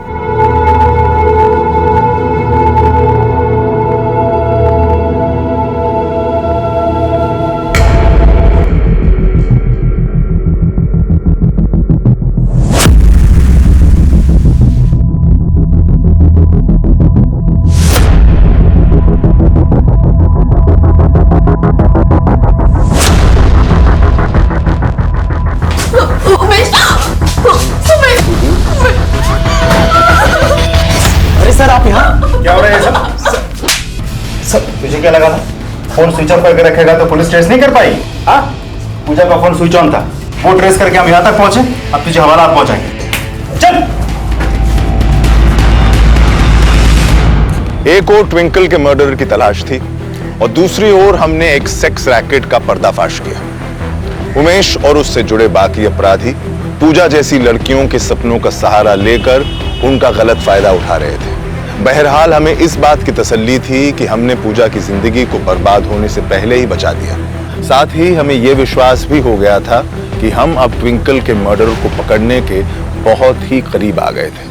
H: तुझे क्या लगा था फोन स्विच ऑफ करके रखेगा तो पुलिस ट्रेस नहीं कर पाई? हाँ, पूजा का फोन स्विच ऑन था, वो ट्रेस करके हम यहाँ तक पहुंचे। अब तुझे हवालात पहुंचाएंगे, चल।
Q: एक और ट्विंकल के मर्डर की तलाश थी और दूसरी ओर हमने एक सेक्स रैकेट का पर्दाफाश किया। उमेश और उससे जुड़े बाकी अपराधी पूजा जैसी लड़कियों के सपनों का सहारा लेकर उनका गलत फायदा उठा रहे थे। बहरहाल हमें इस बात की तसल्ली थी कि हमने पूजा की जिंदगी को बर्बाद होने से पहले ही बचा दिया। साथ ही हमें यह विश्वास भी हो गया था कि हम अब ट्विंकल के मर्डर को पकड़ने के बहुत ही करीब आ गए थे।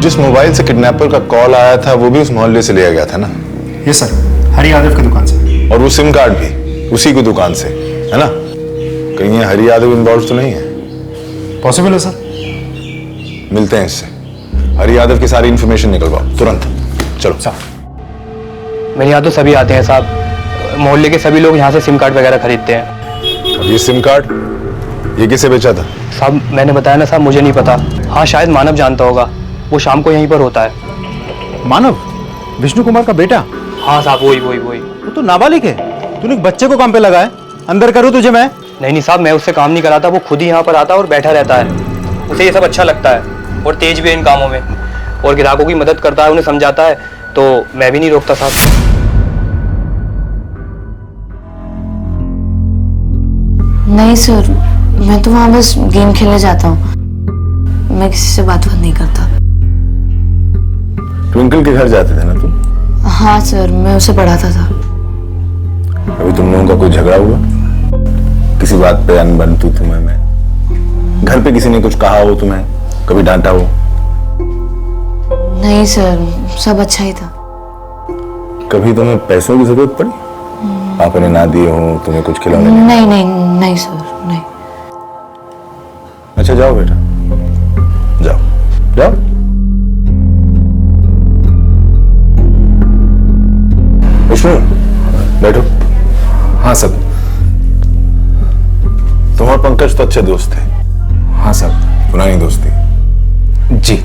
Q: जिस मोबाइल से किडनैपर का कॉल आया था वो भी उस मोहल्ले से लिया गया था ना?
H: यस सर, हरी यादव की दुकान से।
Q: और वो सिम कार्ड भी उसी की दुकान से, है ना? कहीं ये हरी यादव इन्वॉल्व तो नहीं है?
H: पॉसिबल है सर।
Q: मिलते हैं इससे, हरी यादव की सारी इंफॉर्मेशन निकलवाओ तुरंत। चलो
F: साहब। मेरे यहाँ तो सभी आते हैं साहब, मोहल्ले के सभी लोग यहाँ से सिम कार्ड वगैरह खरीदते हैं।
Q: अब ये सिम कार्ड ये किसे बेचा था?
F: साहब मैंने बताया ना साहब, मुझे नहीं पता। हाँ शायद मानव जानता होगा, वो शाम को यहीं पर होता है।
H: मानव? विष्णु कुमार का बेटा?
F: हाँ साहब, वही।
H: वो तो नाबालिग है, तूने एक बच्चे को काम पे लगाया। अंदर करूँ तुझे मैं?
F: नहीं साहब, मैं उससे काम नहीं कराता, वो खुद ही यहाँ पर आता है और बैठा रहता है। उसे ये सब अच्छा लगता है और तेज भी है इन कामों में, और ग्राहकों की मदद करता है, उन्हें समझाता है, तो मैं भी नहीं रोकता साहब।
L: नहीं सर, मैं तो वहाँ बस गेम खेलने जाता हूँ, मैं किसी से बात नहीं करता।
Q: ट्विंकल के घर जाते थे ना तुम?
L: हाँ सर, मैं उसे पढ़ाता था।
Q: अभी तुम लोगों का कोई झगड़ा हुआ? किसी बात पे अनबन तू तुम्हें मैं? घर पे किसी ने कुछ कहा हो तुम्हें? कभी डांटा हो?
L: नहीं सर, सब अच्छा ही था।
Q: कभी तुम्हें पैसों की जरूरत पड़ी? पापा ने ना दिए हो तुम्हें कुछ खिलौने?
L: नहीं नहीं नहीं सर, नहीं।
Q: अच्छा जाओ बेटा, जाओ जाओ। विष्णु बैठो।
S: हाँ सर।
Q: तुम और पंकज तो अच्छे दोस्त थे।
S: हाँ सर।
Q: पुरानी दोस्ती?
S: जी।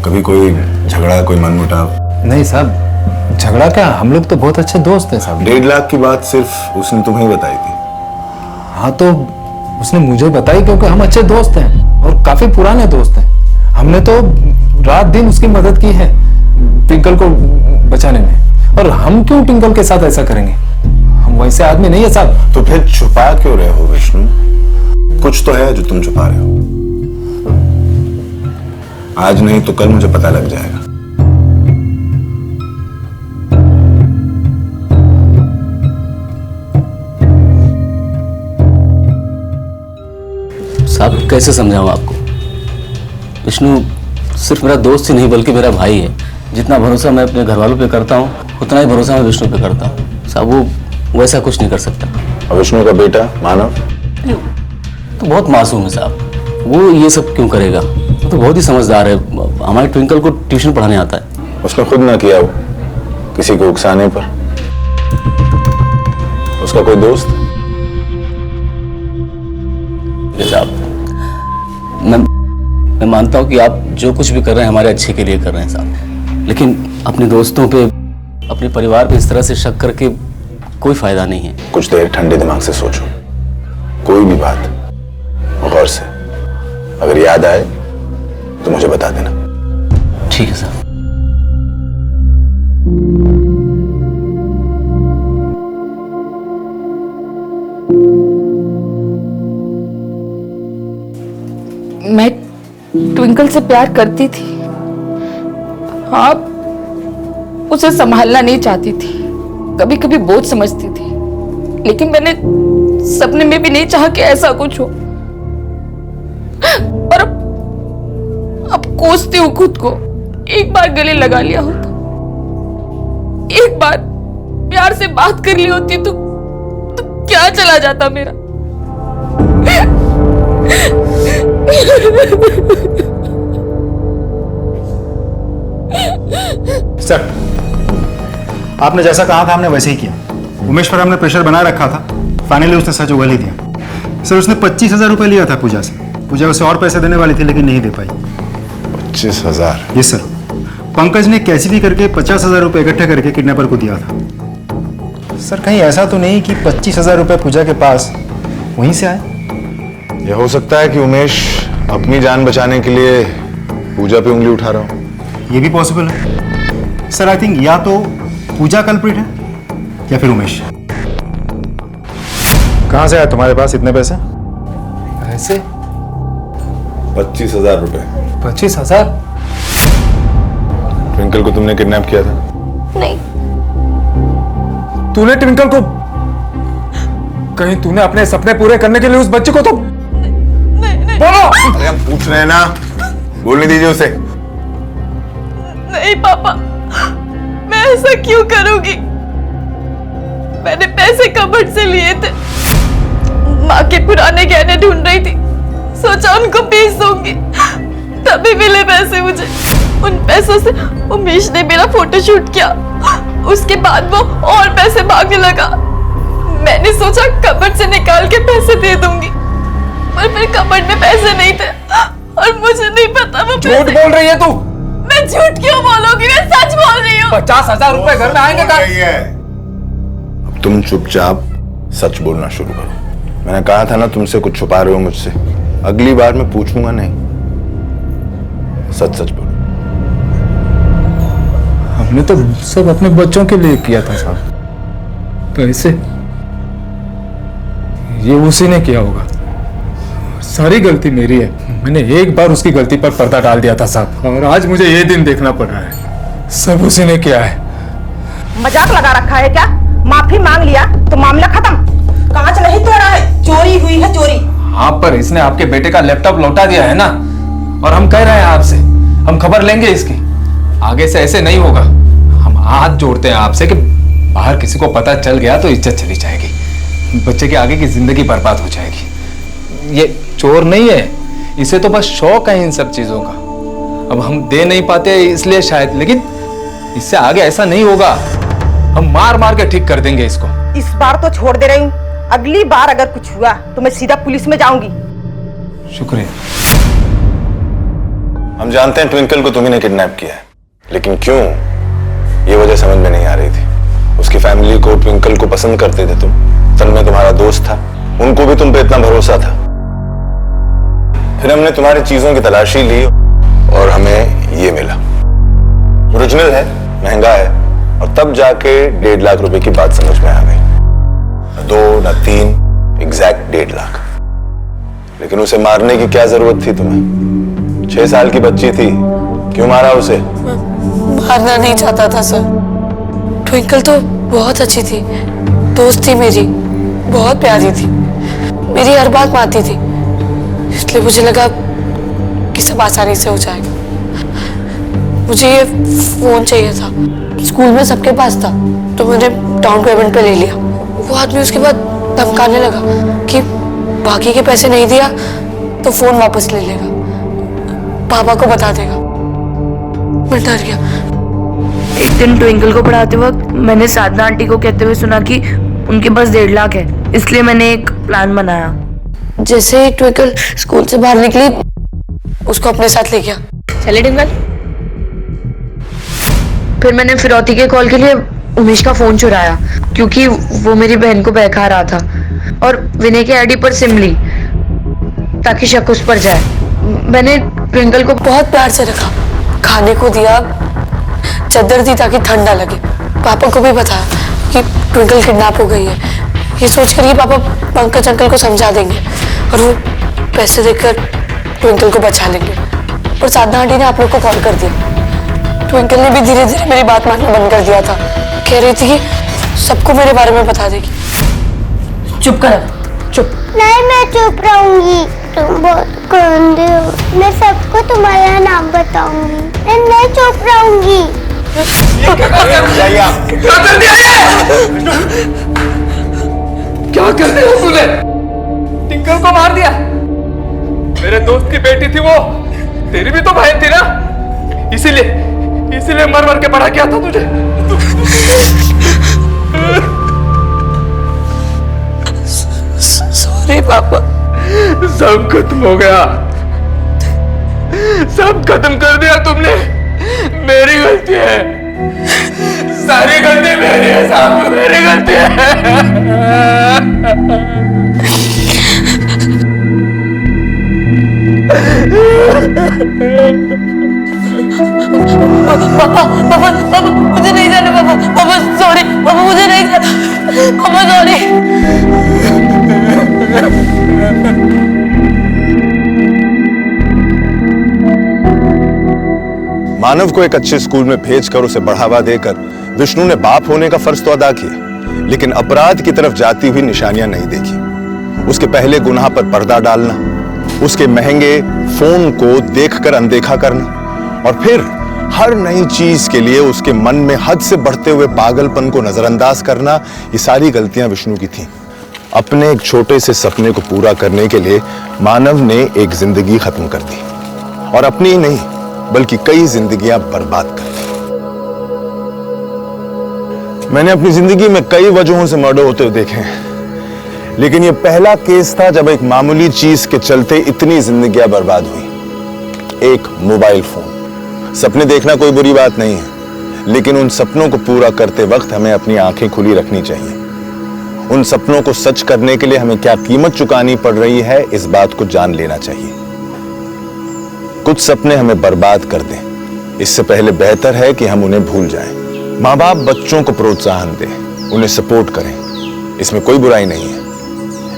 Q: कभी कोई झगड़ा, कोई मनमुटाव?
S: नहीं साहब, झगड़ा क्या, हम लोग तो बहुत अच्छे दोस्त हैं साहब।
Q: 1.5 लाख की बात सिर्फ उसने तुम्हें बताई थी?
S: हाँ तो उसने मुझे बताई क्योंकि हम अच्छे दोस्त हैं और काफी पुराने दोस्त हैं। हमने तो रात दिन उसकी मदद की है ट्विंकल को बचाने में, और हम क्यों ट्विंकल के साथ ऐसा करेंगे? हम वैसे आदमी नहीं है साहब।
Q: तो फिर छुपा क्यों रहे हो विष्णु? कुछ तो है जो तुम छुपा रहे हो। आज नहीं तो कल मुझे पता लग जाएगा।
O: साहब कैसे समझाऊं आपको? विष्णु सिर्फ मेरा दोस्त ही नहीं बल्कि मेरा भाई है। जितना भरोसा मैं अपने घर वालों पे करता हूँ उतना ही भरोसा मैं विष्णु पे करता हूँ। साहब वो वैसा कुछ नहीं कर सकता।
Q: और विष्णु का बेटा मानव
O: तो बहुत मासूम है साहब, वो ये सब क्यों करेगा? वो तो बहुत ही समझदार है। हमारे ट्विंकल को ट्यूशन पढ़ाने आता है।
Q: उसने खुद ना किया, वो किसी को उकसाने पर। उसका कोई दोस्त?
O: साहब मैं मानता हूँ कि आप जो कुछ भी कर रहे हैं हमारे अच्छे के लिए कर रहे हैं साहब, लेकिन अपने दोस्तों पे, अपने परिवार पे इस तरह से शक करके कोई फायदा नहीं है।
Q: कुछ देर ठंडे दिमाग से सोचो, कोई भी बात गौर से, अगर याद आए तो मुझे बता देना।
O: ठीक है साहब।
C: मैं ट्विंकल से प्यार करती थी, हाँ, उसे संभालना नहीं चाहती थी, कभी कभी बोझ समझती थी, लेकिन मैंने सपने में भी नहीं चाहा कि ऐसा कुछ हो। और अब कोसती हूँ खुद को, एक बार गले लगा लिया होता, एक बार प्यार से बात कर ली होती तो क्या चला जाता मेरा।
H: सर, आपने जैसा कहा था हमने वैसे ही किया। उमेश पर हमने प्रेशर बना रखा था, फाइनली उसने सच उगल ही दिया। सर उसने 25,000 रुपए लिया था पूजा से। पूजा उसे और पैसे देने वाली थी लेकिन नहीं दे पाई।
Q: 25,000?
H: जी सर। पंकज ने कैसे भी करके 50,000 रुपए इकट्ठे करके किडनैपर को दिया था। सर कहीं ऐसा तो नहीं कि 25,000 रुपए पूजा के पास वहीं से आए?
Q: यह हो सकता है कि उमेश अपनी जान बचाने के लिए पूजा पे उंगली उठा रहा हो।
H: ये भी पॉसिबल है सर। आई थिंक या तो पूजा कल्प्रिट है या फिर उमेश। कहां से आया तुम्हारे पास इतने पैसे?
S: ऐसे
Q: 25,000 रुपए।
S: 25,000?
Q: ट्विंकल को तुमने किडनैप किया था?
C: नहीं।
S: तूने ट्विंकल को, कहीं तूने अपने सपने पूरे करने के लिए उस बच्चे को तो बोलो।
Q: अरे हम पूछ रहे हैं ना, बोलने दीजिए उसे।
C: नहीं पापा, मैं ऐसा क्यों करूंगी? मैंने पैसे कबर्ड से लिए थे, माँ के पुराने गहने ढूंढ रही थी, सोचा उनको बेच दूंगी, तभी मिले पैसे मुझे। उन पैसों से उमेश ने मेरा फोटोशूट किया, उसके बाद वो और पैसे मांगने लगा। मैंने सोचा कबर्ड से निकाल के पैसे दे दूंगी, पर फिर कबर्ड में पैसे नहीं थे और मुझे नहीं पता वो
S: झूठ बोल रही है तू।
C: मैं झूठ क्यों बोलूंगी? मैं सच बोल रही हूँ।
S: 50,000 रुपए घर में आएंगे
Q: अब तुम चुपचाप सच बोलना शुरू करो। मैंने कहा था ना तुमसे कुछ छुपा रहे हो मुझसे। अगली बार मैं पूछूंगा नहीं, सच सच बोलो।
S: हमने तो सब अपने बच्चों के लिए किया था साहब, तो ऐसे ये उसी ने किया होगा। सारी गलती मेरी है, मैंने एक बार उसकी गलती पर पर्दा डाल दिया था साहब, और आज मुझे ये दिन देखना पड़ रहा है। सब उसी ने किया है।
D: मजाक लगा रखा है क्या? माफी मांग लिया तो मामला खत्म। कांच नहीं तोड़ा है, चोरी हुई है चोरी।
S: हाँ, पर इसने आपके बेटे का लैपटॉप लौटा दिया है ना, और हम कह रहे हैं आपसे, हम खबर लेंगे इसकी। आगे से ऐसे नहीं होगा। हम हाथ जोड़ते हैं आपसे कि बाहर किसी को पता चल गया तो इज्जत चली जाएगी, बच्चे के आगे की जिंदगी बर्बाद हो जाएगी। ये चोर नहीं है, इसे तो बस शौक है इन सब चीजों का। अब हम दे नहीं पाते इसलिए शायद, लेकिन इससे आगे ऐसा नहीं होगा। हम मार मार के ठीक कर देंगे इसको।
D: इस बार तो छोड़ दे रही हूँ, अगली बार अगर कुछ हुआ तो मैं सीधा पुलिस में जाऊंगी।
S: शुक्रिया।
Q: हम जानते हैं ट्विंकल को तुम्ही ने किडनैप किया है, लेकिन क्यों, ये वजह समझ में नहीं आ रही थी। उसकी फैमिली को, ट्विंकल को पसंद करते थे तुम, तन्मय तुम्हारा दोस्त था, उनको भी तुम पे इतना भरोसा था। फिर हमने तुम्हारी चीजों की तलाशी ली और हमें ये मिला। ओरिजिनल है, महंगा है, और तब जाके 1.5 लाख रुपए की बात समझ में आ गई। न 2 न 3, एग्जैक्ट 1.5 लाख। लेकिन उसे मारने की क्या जरूरत थी तुम्हें? 6 साल की बच्ची थी, क्यों मारा उसे?
L: मारना नहीं चाहता था सर। ट्विंकल तो बहुत अच्छी थी, दोस्त थी मेरी, बहुत प्यारी थी, मेरी हर बात मानती थी, इसलिए मुझे लगा कि सब आसानी से हो जाएगा। मुझे ये फोन चाहिए था, स्कूल में सबके पास था, तो मैंने डाउन पेमेंट पे ले लिया। वो आदमी उसके बाद धमकाने लगा कि बाकी के पैसे नहीं दिया तो फोन वापस ले लेगा, पापा को बता देगा। मैं डर गया।
V: एक दिन ट्विंकल को पढ़ाते वक्त मैंने साधना आंटी को कहते हुए सुना कि उनके पास 1.5 लाख है, इसलिए मैंने एक प्लान बनाया।
L: जैसे ही ट्विंकल स्कूल से बाहर निकली, उसको अपने साथ ले गया।
V: चले ट्विंकल। फिर मैंने फिरौती के कॉल के लिए उमेश का फोन चुराया, क्योंकि वो मेरी बहन को बहका रहा था, और विनय के आईडी पर सिम ली ताकि शक उस पर जाए। मैंने ट्विंकल को
L: बहुत प्यार से रखा, खाने को दिया, चादर दी ताकि ठंडा लगे। पापा को भी बताया कि ट्विंकल किडनैप हो गई है, ये सोचकर कि पापा पंकज अंकल को समझा देंगे और वो पैसे देकर ट्विंकल को बचा लेंगे। और साधना आंटी ने आप लोग को कॉल कर दिया। ट्विंकल ने भी धीरे धीरे मेरी बात मानना बंद कर दिया था, कह रही थी कि सबको मेरे बारे में बता देगी।
V: चुप कर, चुप।
B: नहीं, मैं चुप रहूंगी, तुम बहुत गंदे हो। मैं सबको तुम्हारा नाम बताऊंगी, मैं नहीं चुप रहूंगी।
S: क्या कर दिया तूने? टिंकल को मार दिया। मेरे दोस्त की बेटी थी वो, तेरी भी तो बहन थी ना, इसीलिए मर मर के बड़ा किया था तुझे।
L: सॉरी पापा।
S: सब खत्म हो गया, सब खत्म कर दिया तुमने। मेरी गलती है, सारी गलती मेरी है साहब, मेरी गलती है।
L: पापा मुझे नहीं जाना। पापा सॉरी, पापा मुझे नहीं जाना, पापा सॉरी।
Q: मानव को एक अच्छे स्कूल में भेजकर उसे बढ़ावा देकर विष्णु ने बाप होने का फर्ज तो अदा किया, लेकिन अपराध की तरफ जाती हुई निशानियां नहीं देखी। उसके पहले गुनाह पर पर्दा डालना, उसके महंगे फोन को देखकर अनदेखा करना, और फिर हर नई चीज के लिए उसके मन में हद से बढ़ते हुए पागलपन को नजरअंदाज करना, ये सारी गलतियां विष्णु की थीं। अपने एक छोटे से सपने को पूरा करने के लिए मानव ने एक जिंदगी खत्म कर दी, और अपनी ही नहीं बल्कि कई जिंदगियां बर्बाद कर दी। मैंने अपनी जिंदगी में कई वजहों से मर्डर होते हुए देखे हैं, लेकिन यह पहला केस था जब एक मामूली चीज के चलते इतनी जिंदगियां बर्बाद हुई। एक मोबाइल फोन। सपने देखना कोई बुरी बात नहीं है, लेकिन उन सपनों को पूरा करते वक्त हमें अपनी आंखें खुली रखनी चाहिए। उन सपनों को सच करने के लिए हमें क्या कीमत चुकानी पड़ रही है, इस बात को जान लेना चाहिए। कुछ सपने हमें बर्बाद कर दें, इससे पहले बेहतर है कि हम उन्हें भूल जाएं। माँ बाप बच्चों को प्रोत्साहन दें, उन्हें सपोर्ट करें, इसमें कोई बुराई नहीं है।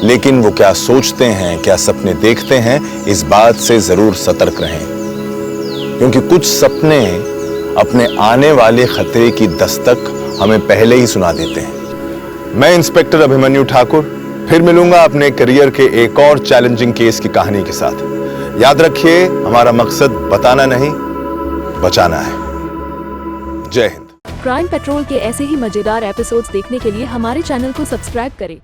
Q: लेकिन वो क्या सोचते हैं, क्या सपने देखते हैं, इस बात से जरूर सतर्क रहें, क्योंकि कुछ सपने अपने आने वाले खतरे की दस्तक हमें पहले ही सुना देते हैं। मैं इंस्पेक्टर अभिमन्यु ठाकुर फिर मिलूंगा अपने करियर के एक और चैलेंजिंग केस की कहानी के साथ। याद रखिए, हमारा मकसद बताना नहीं, बचाना है। जय हिंद।
E: क्राइम पेट्रोल के ऐसे ही मजेदार एपिसोड्स देखने के लिए हमारे चैनल को सब्सक्राइब करें।